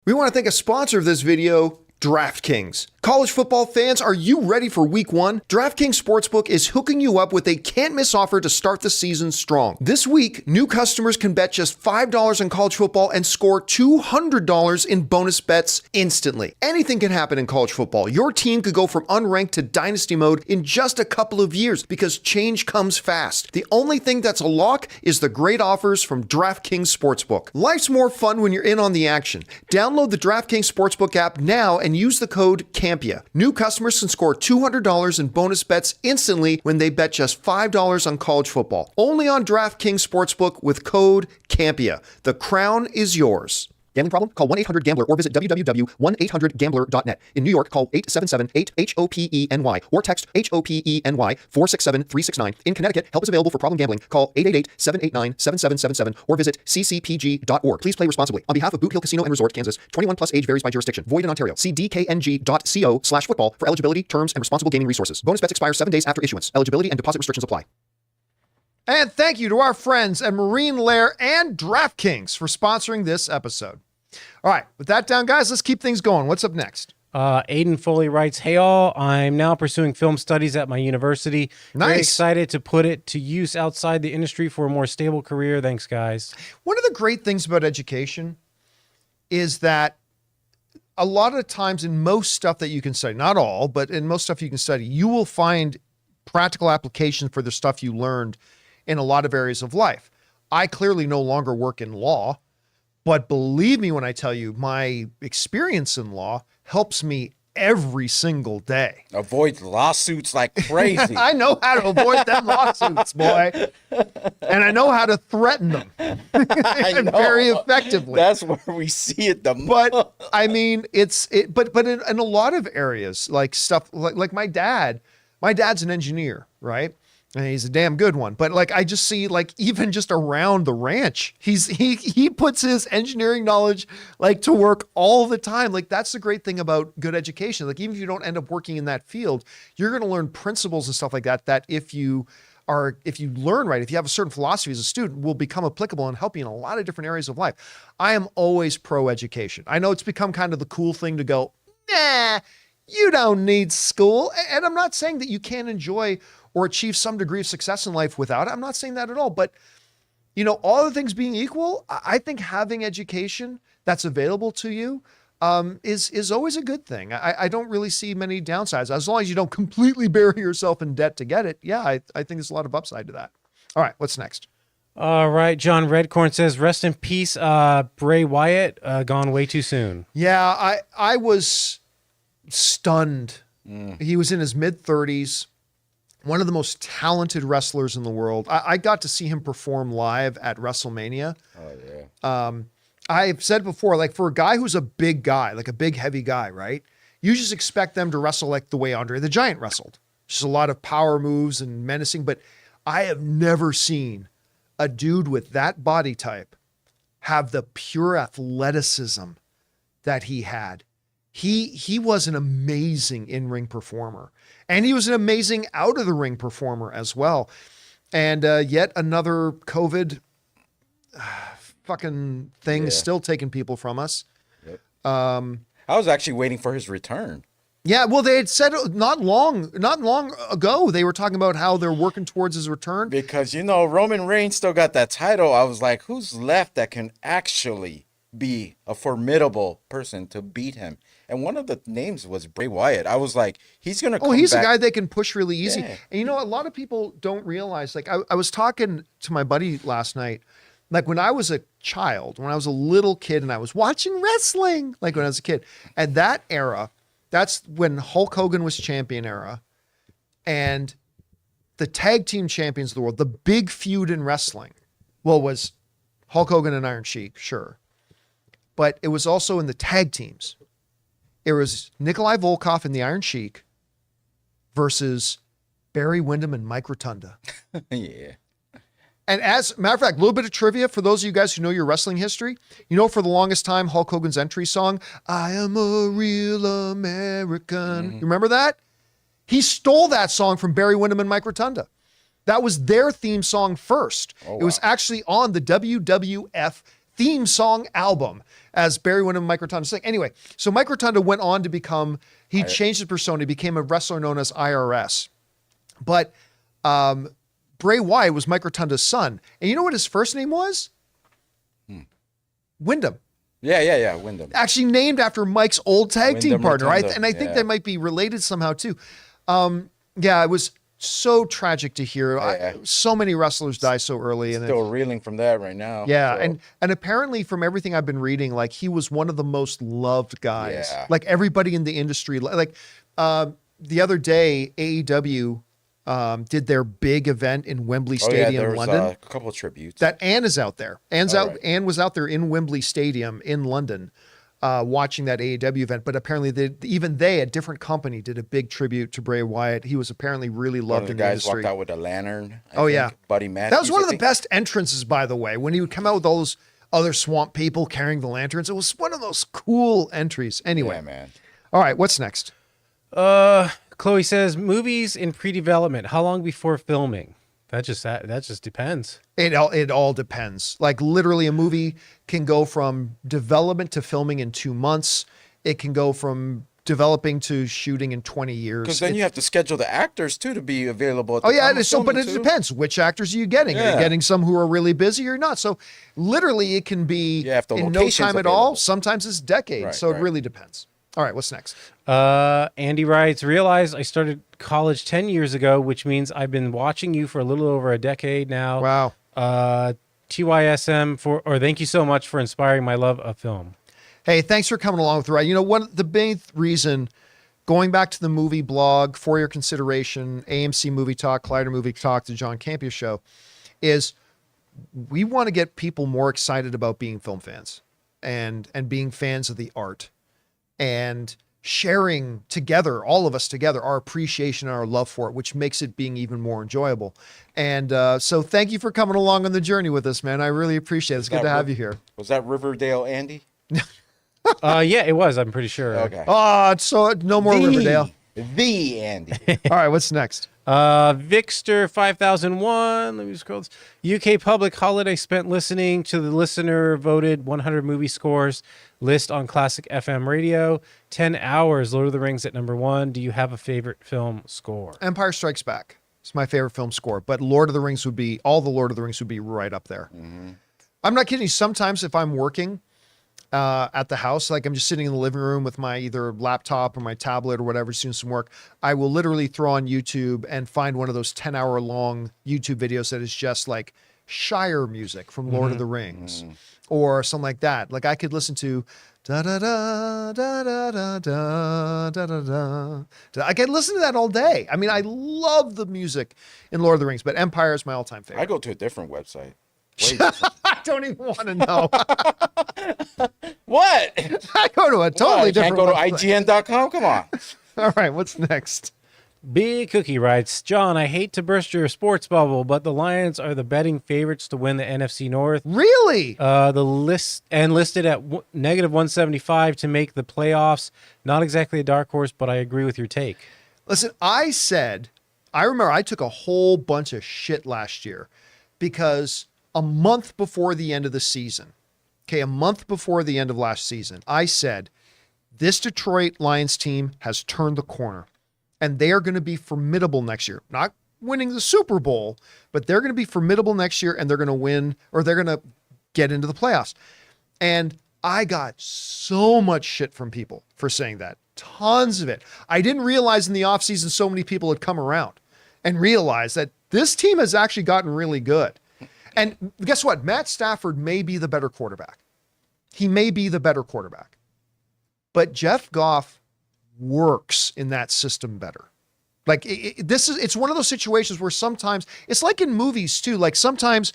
We want to thank a sponsor of this video, DraftKings. College football fans, are you ready for week one? DraftKings Sportsbook is hooking you up with a can't-miss offer to start the season strong. This week, new customers can bet just $5 on college football and score $200 in bonus bets instantly. Anything can happen in college football. Your team could go from unranked to dynasty mode in just a couple of years because change comes fast. The only thing that's a lock is the great offers from DraftKings Sportsbook. Life's more fun when you're in on the action. Download the DraftKings Sportsbook app now and use the code Campea. New customers can score $200 in bonus bets instantly when they bet just $5 on college football. Only on DraftKings Sportsbook with code Campea. The crown is yours. Gambling problem? Call 1-800-GAMBLER or visit www.1800gambler.net. In New York, call 877-8-HOPENY or text HOPENY 467-369. In Connecticut, help is available for problem gambling. Call 888-789-7777 or visit ccpg.org. Please play responsibly. On behalf of Boot Hill Casino and Resort, Kansas, 21 plus age varies by jurisdiction. Void in Ontario. See dkng.co/football for eligibility, terms, and responsible gaming resources. Bonus bets expire 7 days after issuance. Eligibility and deposit restrictions apply. And thank you to our friends at Marine Lair and DraftKings for sponsoring this episode. All right, with that down, guys, let's keep things going. What's up next? Aiden Foley writes, hey all, I'm now pursuing film studies at my university. Nice. Very excited to put it to use outside the industry for a more stable career. Thanks, guys. One of the great things about education is that a lot of times in most stuff that you can study, not all, but in most stuff you can study, you will find practical application for the stuff you learned in a lot of areas of life. I clearly no longer work in law, but believe me when I tell you, my experience in law helps me every single day. Avoid lawsuits like crazy. I know how to avoid them lawsuits, boy. And I know how to threaten them very effectively. That's where we see it the most. But I mean, but in a lot of areas, like stuff like my dad's an engineer, right? And he's a damn good one. But like, I just see like, even just around the ranch, he puts his engineering knowledge like to work all the time. Like, that's the great thing about good education. Like, even if you don't end up working in that field, you're going to learn principles and stuff like that, that if you learn right, if you have a certain philosophy as a student, will become applicable and help you in a lot of different areas of life. I am always pro education. I know it's become kind of the cool thing to go, nah, you don't need school. And I'm not saying that you can't enjoy or achieve some degree of success in life without it. I'm not saying that at all. But, you know, all the things being equal, I think having education that's available to you is always a good thing. I don't really see many downsides. As long as you don't completely bury yourself in debt to get it. Yeah, I think there's a lot of upside to that. All right, what's next? All right, John Redcorn says, rest in peace, Bray Wyatt, gone way too soon. Yeah, I was stunned. He was in his mid-30s. One of the most talented wrestlers in the world. I got to see him perform live at WrestleMania. Oh, yeah. I've said before, like, for a guy who's a big guy, like a big, heavy guy, right? You just expect them to wrestle like the way Andre the Giant wrestled. Just a lot of power moves and menacing. But I have never seen a dude with that body type have the pure athleticism that he had. He was an amazing in-ring performer. And he was an amazing out-of-the-ring performer as well. And yet another COVID fucking thing still taking people from us. Yep. I was actually waiting for his return. Yeah, well, they had said not long ago, they were talking about how they're working towards his return. Because, you know, Roman Reigns still got that title. I was like, who's left that can actually be a formidable person to beat him? And one of the names was Bray Wyatt. I was like, he's going to come he's back. a guy they can push really easy. Yeah. And you know, a lot of people don't realize, like, I was talking to my buddy last night, like when I was a child, when I was a little kid and I was watching wrestling, like when I was a kid, at that era, that's when Hulk Hogan was champion era, and the tag team champions of the world, the big feud in wrestling, well, was Hulk Hogan and Iron Sheik, sure. But it was also in the tag teams. It was Nikolai Volkov and the Iron Sheik versus Barry Windham and Mike Rotunda. Yeah. And as a matter of fact, a little bit of trivia for those of you guys who know your wrestling history. You know, for the longest time, Hulk Hogan's entry song, I am a real American. You remember that? He stole that song from Barry Windham and Mike Rotunda. That was their theme song first. Oh, wow. It was actually on the WWF theme song album as Barry Windham and Mike Rotunda sang. Anyway, so Mike Rotunda went on to become, he changed his persona, he became a wrestler known as IRS. But Bray Wyatt was Mike Rotunda's son. And you know what his first name was? Wyndham. Yeah, Wyndham. Actually named after Mike's old tag team partner. Rotunda. And I think they might be related somehow too. Yeah, it was so tragic to hear. So many wrestlers die so early. And still reeling from that right now. Yeah, so. And apparently from everything I've been reading, like he was one of the most loved guys. Yeah. Like everybody in the industry. Like the other day, AEW did their big event in Wembley Stadium in London. A couple of tributes. That Anne is out there. Anne was out there in Wembley Stadium in London watching that AEW event. But apparently they, a different company, did a big tribute to Bray Wyatt. He was apparently really loved in the industry. One of the guys walked out with a lantern. I think. Buddy Matthews. That was one of the best entrances, by the way, when he would come out with all those other swamp people carrying the lanterns. It was one of those cool entries. Anyway. Yeah, man. All right, what's next? Chloe says, movies in pre-development, how long before filming? That just depends. It all depends. Like literally a movie can go from development to filming in 2 months. It can go from developing to shooting in 20 years. Because then you have to schedule the actors too to be available at the time of so but it too. Depends. Which actors are you getting? Yeah. Are you getting some who are really busy or not? So literally it can be in no time at all. Sometimes it's decades. So it really depends. All right, what's next? Andy writes, realized I started college 10 years ago, which means I've been watching you for a little over a decade now. Wow. TYSM thank you so much for inspiring my love of film. Hey, thanks for coming along with the ride. You know, the main reason, going back to the movie blog, for your consideration, AMC Movie Talk, Collider Movie Talk, the John Campea Show, is we want to get people more excited about being film fans and being fans of the art and sharing together, all of us together, our appreciation and our love for it, which makes it being even more enjoyable. And so thank you for coming along on the journey with us, man. I really appreciate it. It's good to have you here. Was that Riverdale Andy? Yeah, it was. I'm pretty sure. Okay. Oh, so no more Riverdale. The Andy. All right, what's next? Vixter 5001. Let me scroll this. UK public holiday spent listening to the listener voted 100 movie scores list on classic FM radio. 10 hours. Lord of the Rings at number 1. Do you have a favorite film score? Empire Strikes Back. It's my favorite film score, but Lord of the Rings would be right up there. Mm-hmm. I'm not kidding you. Sometimes if I'm working at the house, like I'm just sitting in the living room with my either laptop or my tablet or whatever, just doing some work, I will literally throw on YouTube and find one of those 10-hour long YouTube videos that is just like Shire music from Lord of the Rings or something like that. Like I could listen to da da da da da da da da da da. I could listen to that all day. I mean, I love the music in Lord of the Rings, but Empire is my all-time favorite. I go to a different website. Way different. I don't even want to know. What? I go to a totally different Can't go to website. IGN.com? Come on. All right, what's next? Big Cookie writes, John, I hate to burst your sports bubble, but the Lions are the betting favorites to win the NFC North. Really? The list and listed at negative 175 to make the playoffs. Not exactly a dark horse, but I agree with your take. Listen, I remember I took a whole bunch of shit last year because a month before the end of the season, a month before the end of last season, I said, this Detroit Lions team has turned the corner and they are going to be formidable next year. Not winning the Super Bowl, but they're going to be formidable next year and they're going to win, or they're going to get into the playoffs. And I got so much shit from people for saying that. Tons of it. I didn't realize in the offseason so many people had come around and realized that this team has actually gotten really good. And guess what? Matt Stafford may be the better quarterback. He may be the better quarterback. But Jeff Goff works in that system better. Like it's one of those situations where sometimes it's like in movies too. Like sometimes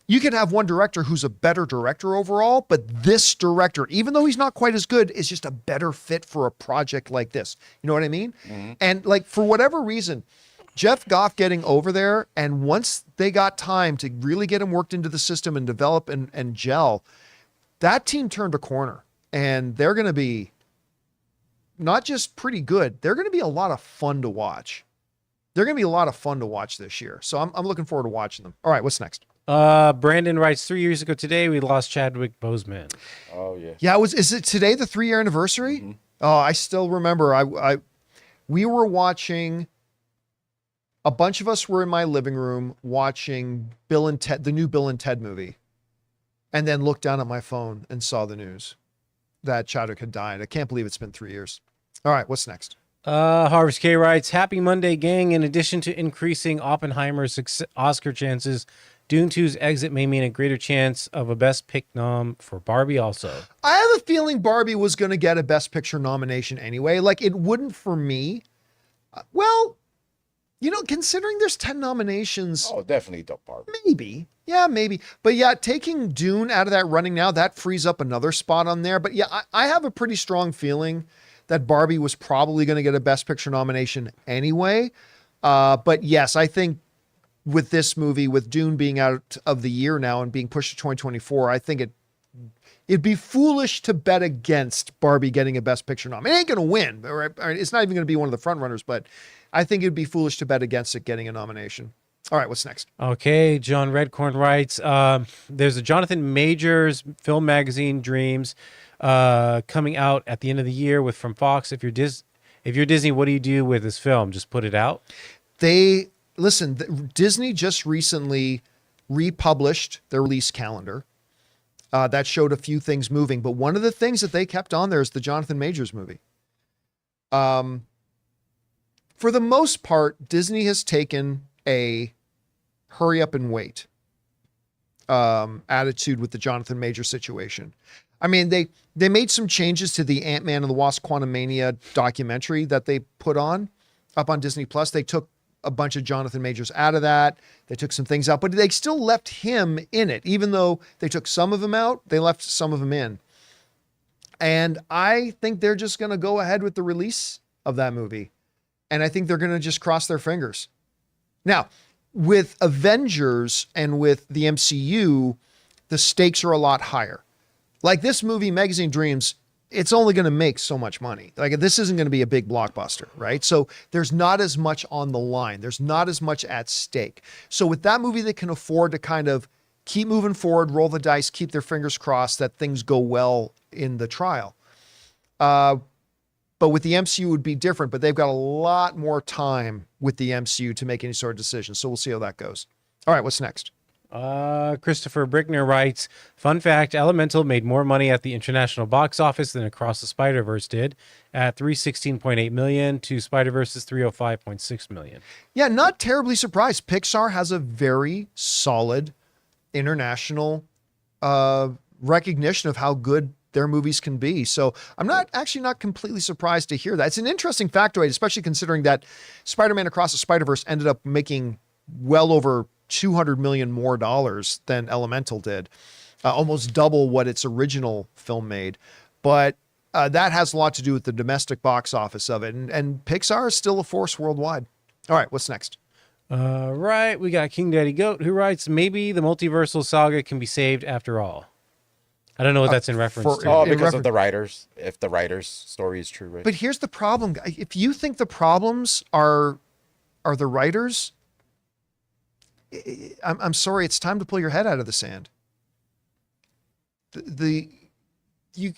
you can have one director who's a better director overall, but this director, even though he's not quite as good, is just a better fit for a project like this. You know what I mean? Mm-hmm. And like for whatever reason, Jeff Goff getting over there, and once they got time to really get him worked into the system and develop and gel, that team turned a corner, and they're going to be not just pretty good. They're going to be a lot of fun to watch. They're going to be a lot of fun to watch this year. So I'm looking forward to watching them. All right, what's next? Brandon writes, 3 years ago today, we lost Chadwick Boseman. Oh, yeah. Yeah, is it today the 3-year anniversary? Mm-hmm. Oh, I still remember. We were watching. A bunch of us were in my living room watching Bill and Ted, the new Bill and Ted movie, and then looked down at my phone and saw the news that Chadwick had died. I can't believe it's been 3 years. All right, what's next? Harvest K writes, happy Monday, gang. In addition to increasing Oppenheimer's Oscar chances, Dune 2's exit may mean a greater chance of a Best Pick nom for Barbie also. I have a feeling Barbie was going to get a Best Picture nomination anyway. Like, it wouldn't for me. Well, you know, considering there's 10 nominations. Oh, definitely the Barbie. Maybe. Yeah, maybe. But yeah, taking Dune out of that running now, that frees up another spot on there. But yeah, I have a pretty strong feeling that Barbie was probably going to get a Best Picture nomination anyway. But yes, I think with this movie, with Dune being out of the year now and being pushed to 2024, I think it'd be foolish to bet against Barbie getting a Best Picture nom. It ain't going to win. Or it's not even going to be one of the front runners, but I think it'd be foolish to bet against it getting a nomination. All right, what's next? Okay, John Redcorn writes, there's a Jonathan Majors film magazine, Dreams, coming out at the end of the year from Fox. If you're Disney, what do you do with this film? Just put it out? Disney just recently republished their release calendar. That showed a few things moving, but one of the things that they kept on there is the Jonathan Majors movie. For the most part, Disney has taken a hurry up and wait attitude with the Jonathan Major situation. I mean, they made some changes to the Ant-Man and the Wasp Quantumania documentary that they put up on Disney Plus. They took a bunch of Jonathan Majors out of that. They took some things out, but they still left him in it. Even though they took some of him out, they left some of him in. And I think they're just going to go ahead with the release of that movie. And I think they're going to just cross their fingers. Now, with Avengers and with the MCU, the stakes are a lot higher. Like this movie, Magazine Dreams, it's only going to make so much money. Like this isn't going to be a big blockbuster, right? So there's not as much on the line. There's not as much at stake. So with that movie, they can afford to kind of keep moving forward, roll the dice, keep their fingers crossed that things go well in the trial. But with the MCU it would be different, but they've got a lot more time with the MCU to make any sort of decision. So we'll see how that goes. All right, what's next? Christopher Brickner writes, fun fact, Elemental made more money at the international box office than Across the Spider-Verse did at $316.8 million to Spider-Verse's $305.6 million. Yeah, not terribly surprised. Pixar has a very solid international recognition of how good their movies can be. So I'm not completely surprised to hear that. It's an interesting factoid, especially considering that Spider-Man Across the Spider-Verse ended up making well over $200 million more than Elemental did, almost double what its original film made. But that has a lot to do with the domestic box office of it. And Pixar is still a force worldwide. All right, what's next? Right, we got King Daddy Goat who writes, maybe the Multiversal Saga can be saved after all. I don't know what that's in reference to. Oh, because of the writers. If the writers' story is true, right? But here's the problem. If you think the problems are the writers, I'm sorry, it's time to pull your head out of the sand.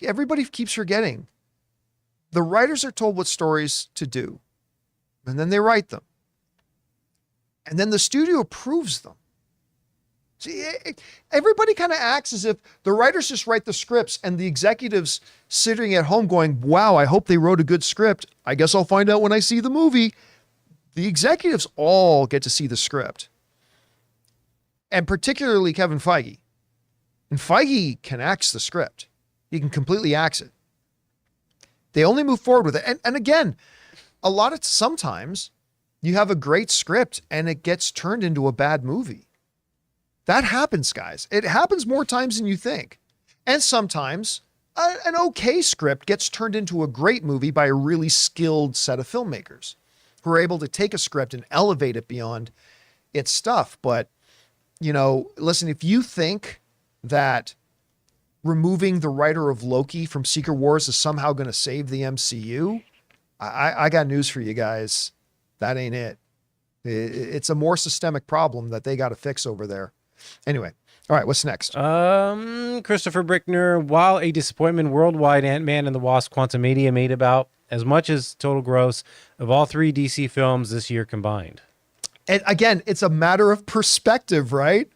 Everybody keeps forgetting. The writers are told what stories to do, and then they write them. And then the studio approves them. See, everybody kind of acts as if the writers just write the scripts and the executives sitting at home going, wow, I hope they wrote a good script. I guess I'll find out when I see the movie. The executives all get to see the script. And particularly Kevin Feige. And Feige can axe the script. He can completely axe it. They only move forward with it. And again, sometimes you have a great script and it gets turned into a bad movie. That happens, guys. It happens more times than you think. And sometimes an okay script gets turned into a great movie by a really skilled set of filmmakers who are able to take a script and elevate it beyond its stuff. But, listen, if you think that removing the writer of Loki from Secret Wars is somehow going to save the MCU, I got news for you guys. That ain't it. It's a more systemic problem that they got to fix over there. Anyway, all right, what's next? Christopher Brickner, while a disappointment worldwide, Ant-Man and the Wasp Quantumania made about as much as total gross of all three DC films this year combined. And again, it's a matter of perspective, right?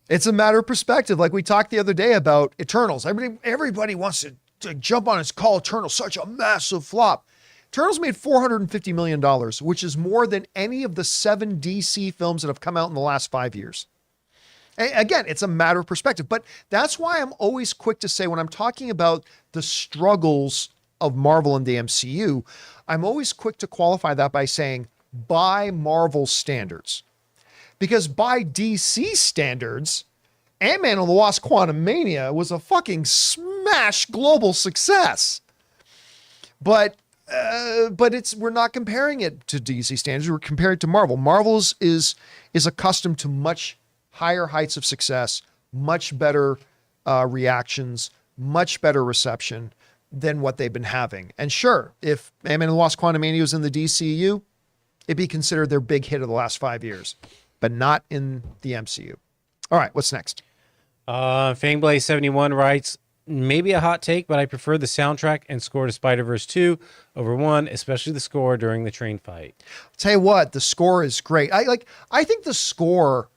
It's a matter of perspective. Like we talked the other day about Eternals. Everybody wants to jump on and call Eternals such a massive flop. Eternals made $450 million, which is more than any of the 7 DC films that have come out in the last 5 years. Again, it's a matter of perspective, but that's why I'm always quick to say when I'm talking about the struggles of Marvel and the MCU, I'm always quick to qualify that by saying by Marvel standards. Because by DC standards, Ant-Man and the Wasp Quantumania was a fucking smash global success. But we're not comparing it to DC standards. We're comparing it to Marvel. Marvel's is accustomed to much higher heights of success, much better reactions, much better reception than what they've been having. And sure, if Ant-Man and the Wasp Quantumania was in the DCU, it'd be considered their big hit of the last 5 years, but not in the MCU. All right, what's next? Fangblaze71 writes, maybe a hot take, but I prefer the soundtrack and score to Spider-Verse 2 over 1, especially the score during the train fight. I'll tell you what, the score is great. I think the score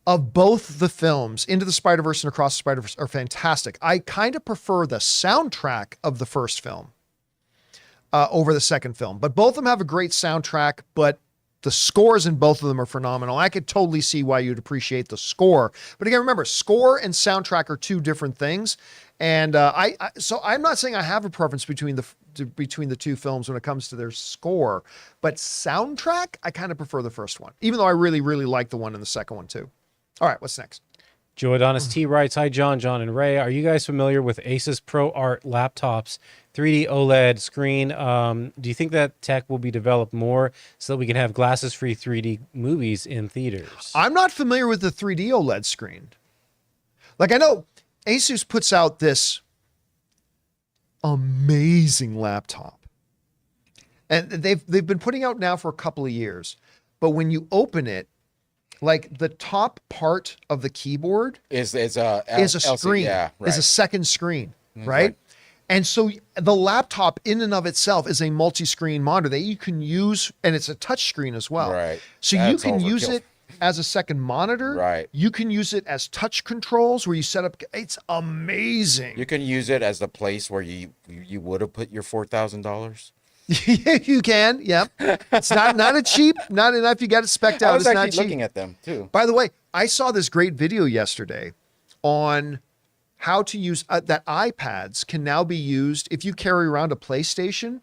of both the films, Into the Spider-Verse and Across the Spider-Verse, are fantastic. I kind of prefer the soundtrack of the first film. over the second film. But both of them have a great soundtrack, but the scores in both of them are phenomenal. I could totally see why you'd appreciate the score. But again, remember, score and soundtrack are two different things. And so I'm not saying I have a preference between the two films when it comes to their score, but soundtrack, I kind of prefer the first one, even though I really, really like the one in the second one too. All right, what's next? Joe Adonis T writes, "Hi, John, and Ray. Are you guys familiar with Asus Pro Art laptops, 3D OLED screen? Do you think that tech will be developed more so that we can have glasses-free 3D movies in theaters?" I'm not familiar with the 3D OLED screen. Like, I know Asus puts out this amazing laptop, and they've been putting out now for a couple of years. But when you open it, like the top part of the keyboard is a screen, yeah, right. is a second screen, That's right? right. And so the laptop in and of itself is a multi-screen monitor that you can use, and it's a touch screen as well. Right. So That's you can use overkill. it as a second monitor. Right. You can use it as touch controls where you set up. It's amazing. You can use it as the place where you would have put your $4,000. You can. Yep. It's not a cheap, not enough. You got it specced out. I was It's not actually cheap. looking at them too. By the way, I saw this great video yesterday on how to use that iPads can now be used if you carry around a PlayStation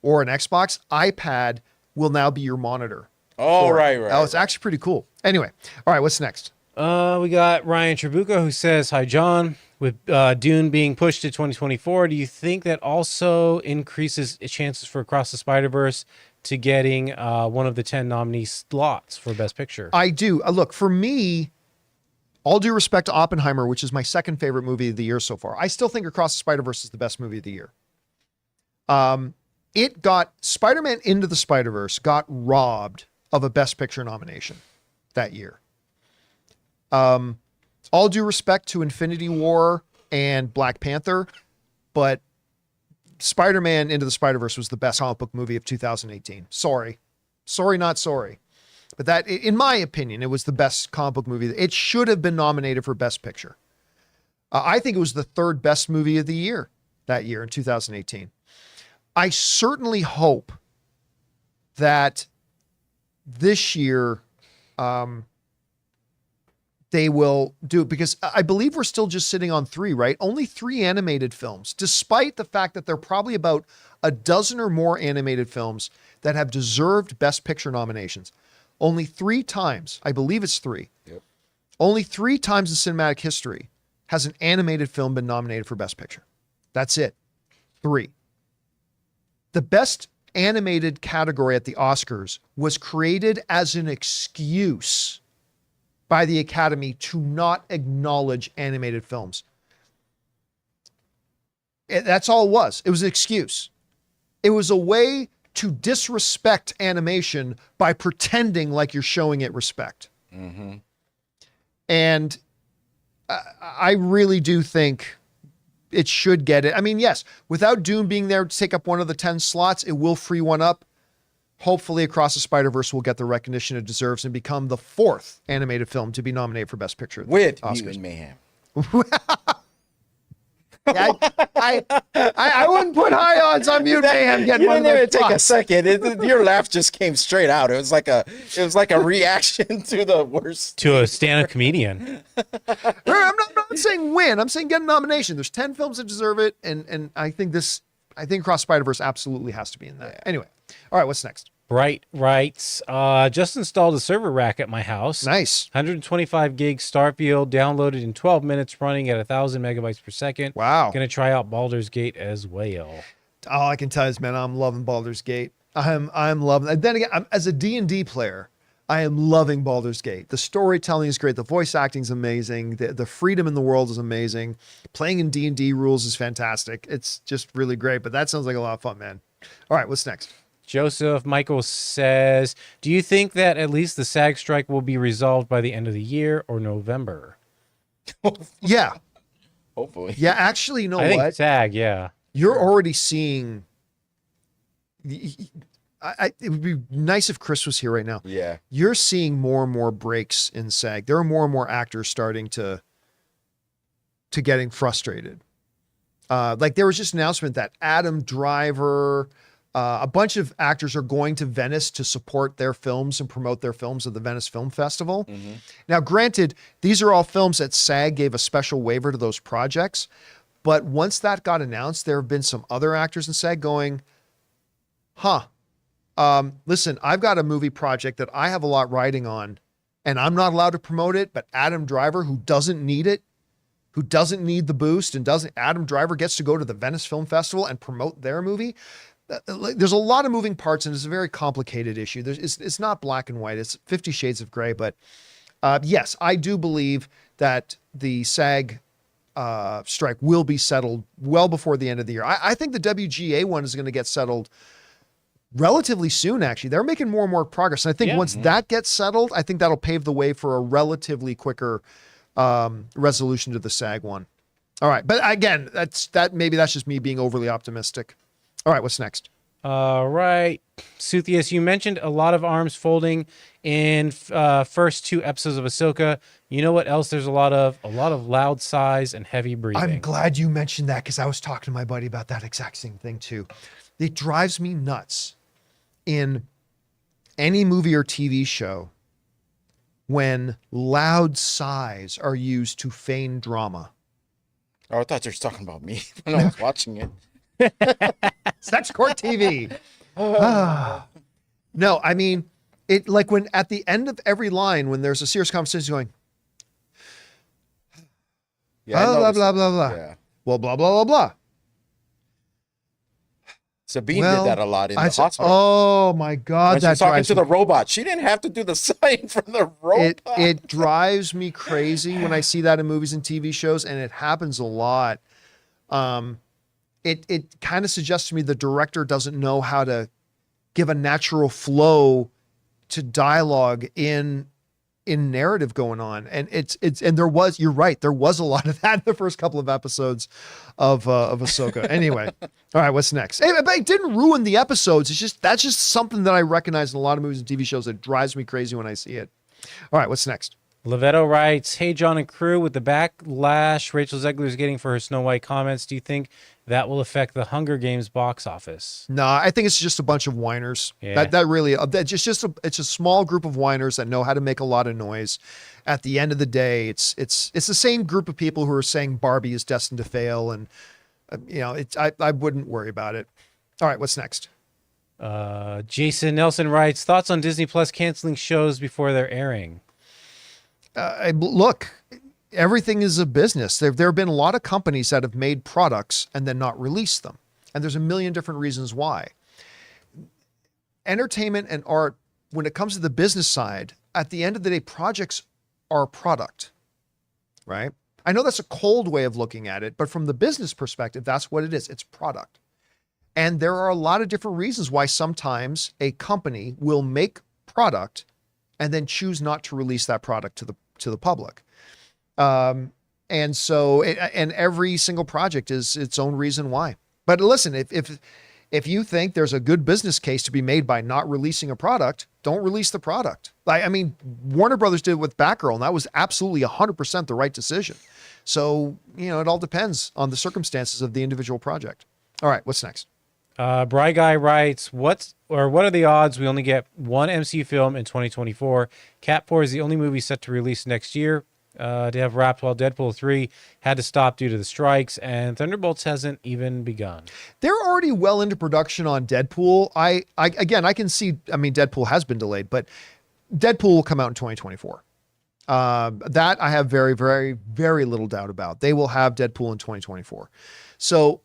or an Xbox. iPad will now be your monitor. Oh, for it. right. Oh, it's actually pretty cool. Anyway, all right, what's next? We got Ryan Trabuco who says, "Hi, John. With Dune being pushed to 2024, do you think that also increases chances for Across the Spider-Verse to getting one of the 10 nominee slots for Best Picture?" I do. Look, for me, all due respect to Oppenheimer, which is my second favorite movie of the year so far, I still think Across the Spider-Verse is the best movie of the year. It got Spider-Man Into the Spider-Verse got robbed of a Best Picture nomination that year. All due respect to Infinity War and Black Panther, but Spider-Man Into the Spider-Verse was the best comic book movie of 2018. Sorry, not sorry. But that, in my opinion, it was the best comic book movie. It should have been nominated for Best Picture. I think it was the third best movie of the year that year in 2018. I certainly hope that this year they will do it, because I believe we're still just sitting on 3, right? Only 3 animated films, despite the fact that there are probably about a dozen or more animated films that have deserved Best Picture nominations. Only 3 times, I believe it's 3. Yep. Only 3 times in cinematic history has an animated film been nominated for Best Picture. That's it. 3. The best animated category at the Oscars was created as an excuse by the Academy to not acknowledge animated films. That's all it was. It was an excuse. It was a way to disrespect animation by pretending like you're showing it respect. Mm-hmm. And I really do think it should get it. I mean, yes, without Dune being there to take up one of the 10 slots, it will free one up. Hopefully Across the Spider-Verse will get the recognition it deserves and become the 4th animated film to be nominated for Best Picture. With Oscars. Mutant Mayhem. I wouldn't put high odds on Mutant Mayhem getting You one didn't of even those take a slots. second. Your laugh just came straight out. It was like a reaction to the worst. To a stand-up comedian. I'm not saying win. I'm saying get a nomination. There's 10 films that deserve it, and I think Across Spider-Verse absolutely has to be in that. Yeah. Anyway, all right, what's next? Bright writes, just installed a server rack at my house. Nice. 125 gig Starfield, downloaded in 12 minutes, running at 1,000 megabytes per second. Wow. Gonna try out Baldur's Gate as well. All I can tell you is, man, I'm loving Baldur's Gate. I'm loving. And then again, as a D&D player, I am loving Baldur's Gate. The storytelling is great. The voice acting is amazing. The freedom in the world is amazing. Playing in D&D rules is fantastic. It's just really great. But that sounds like a lot of fun, man. All right, what's next? Joseph Michael says, do you think that at least the SAG strike will be resolved by the end of the year or November? Yeah. Hopefully. Yeah, actually, you know I think what? SAG, yeah. You're already seeing. It would be nice if Chris was here right now. Yeah. You're seeing more and more breaks in SAG. There are more and more actors starting to getting frustrated. Like there was just an announcement that Adam Driver, A bunch of actors are going to Venice to support their films and promote their films at the Venice Film Festival. Now, granted, these are all films that SAG gave a special waiver to those projects. But once that got announced, there have been some other actors in SAG going, listen, I've got a movie project that I have a lot riding on, and I'm not allowed to promote it, but Adam Driver, who doesn't need it, who doesn't need the boost, and Adam Driver gets to go to the Venice Film Festival and promote their movie. There's a lot of moving parts, and it's a very complicated issue. It's not black and white. It's 50 shades of gray. But yes, I do believe that the SAG strike will be settled well before the end of the year. I think the WGA one is going to get settled relatively soon, actually. They're making more and more progress. And I think once that gets settled, I think that'll pave the way for a relatively quicker resolution to the SAG one. All right. But again, maybe that's just me being overly optimistic. All right, what's next? All right. Suthius, you mentioned a lot of arms folding in first 2 episodes of Ahsoka. You know what else there's a lot of? A lot of loud sighs and heavy breathing. I'm glad you mentioned that because I was talking to my buddy about that exact same thing too. It drives me nuts in any movie or TV show when loud sighs are used to feign drama. Oh, I thought you were talking about me when I was watching it. Sex Court TV. No, I mean, it like when at the end of every line, when there's a serious conversation going, blah, blah, blah, blah. Yeah. Well, blah, blah, blah, blah. Sabine did that a lot in the hospital. Oh my God. When she was talking to the robot. She didn't have to do the sign from the robot. It drives me crazy when I see that in movies and TV shows, and it happens a lot. It kind of suggests to me the director doesn't know how to give a natural flow to dialogue in narrative going on. And you're right. There was a lot of that in the first couple of episodes of Ahsoka. Anyway. All right. What's next? Hey, but it didn't ruin the episodes. That's just something that I recognize in a lot of movies and TV shows that drives me crazy when I see it. All right. What's next? Levetto writes, hey, John and crew, with the backlash Rachel Zegler is getting for her Snow White comments, do you think that will affect the Hunger Games box office? No, I think it's just a bunch of whiners. Yeah. It's a small group of whiners that know how to make a lot of noise. At the end of the day, it's the same group of people who are saying Barbie is destined to fail. And, I wouldn't worry about it. All right, what's next? Jason Nelson writes, thoughts on Disney Plus canceling shows before they're airing? Look, everything is a business. There have been a lot of companies that have made products and then not released them. And there's a million different reasons why. Entertainment and art, when it comes to the business side, at the end of the day, projects are a product, right? I know that's a cold way of looking at it, but from the business perspective, that's what it is. It's product. And there are a lot of different reasons why sometimes a company will make product and then choose not to release that product to the public. And every single project is its own reason why. But listen, if you think there's a good business case to be made by not releasing a product, don't release the product. I mean, Warner Brothers did it with Batgirl, and that was absolutely 100% the right decision. So, it all depends on the circumstances of the individual project. All right, what's next? Bry Guy writes, what are the odds we only get one MCU film in 2024? Cat 4 is the only movie set to release next year. To have wrapped while Deadpool 3 had to stop due to the strikes, and Thunderbolts hasn't even begun. They're already well into production on Deadpool. I can see, Deadpool has been delayed, but Deadpool will come out in 2024. That I have very, very, very little doubt about. They will have Deadpool in 2024. So,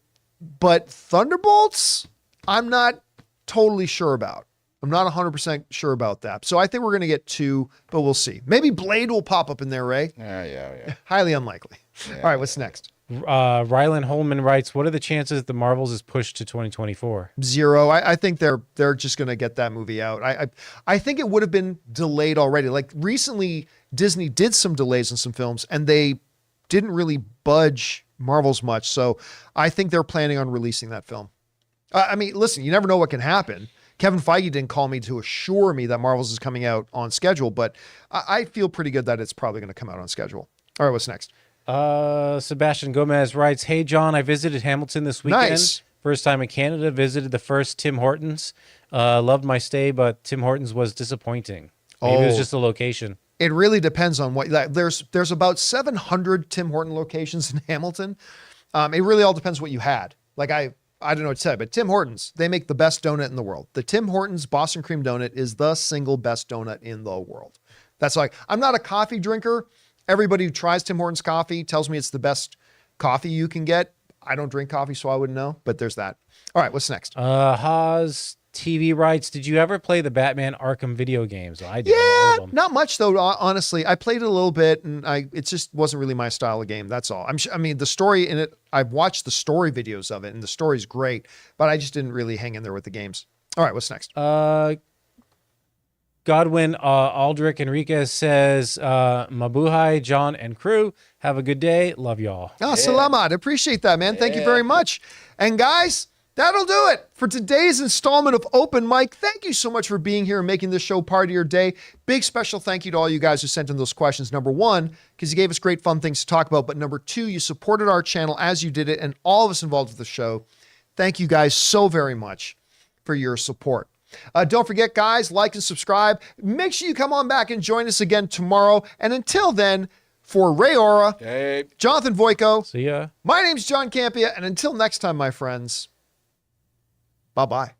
but Thunderbolts, I'm not totally sure about. I'm not 100% sure about that. So I think we're going to get 2, but we'll see. Maybe Blade will pop up in there, Ray. Yeah. Highly unlikely. Yeah, All right, what's next? Rylan Holman writes, what are the chances that the Marvels is pushed to 2024? 0. I think they're just going to get that movie out. I think it would have been delayed already. Like recently, Disney did some delays in some films, and they didn't really budge Marvels much. So I think they're planning on releasing that film. Listen, you never know what can happen. Kevin Feige didn't call me to assure me that Marvels is coming out on schedule, but I feel pretty good that it's probably going to come out on schedule. All right, what's next? Sebastian Gomez writes, hey, John, I visited Hamilton this weekend. Nice. First time in Canada, visited the first Tim Hortons. Loved my stay, but Tim Hortons was disappointing. Maybe it was Oh. just the location. It really depends on what, like, there's about 700 Tim Horton locations in Hamilton. It really all depends what you had. Like I don't know what to say, but Tim Hortons, they make the best donut in the world. The Tim Hortons Boston cream donut is the single best donut in the world. That's like, I'm not a coffee drinker. Everybody who tries Tim Hortons coffee tells me it's the best coffee you can get. I don't drink coffee, so I wouldn't know, but there's that. All right, what's next? Haas TV rights. Did you ever play the Batman Arkham video games? I did. all of them. Not much though. Honestly, I played it a little bit, and it just wasn't really my style of game. That's all. I mean, the story in it. I've watched the story videos of it, and the story's great, but I just didn't really hang in there with the games. All right, what's next? Godwin Aldrich Enriquez says, Mabuhay, John and crew. Have a good day. Love y'all. Oh, Salamat. Appreciate that, man. Thank you very much. And guys, that'll do it for today's installment of Open Mic. Thank you so much for being here and making this show part of your day. Big special thank you to all you guys who sent in those questions. Number one, because you gave us great fun things to talk about. But number two, you supported our channel as you did it, and all of us involved with the show. Thank you guys so very much for your support. Don't forget, guys, like and subscribe. Make sure you come on back and join us again tomorrow. And until then, for Ray Ora, Hey. Jonathan Voico, See ya. my name's John Campea, and until next time, my friends, bye-bye.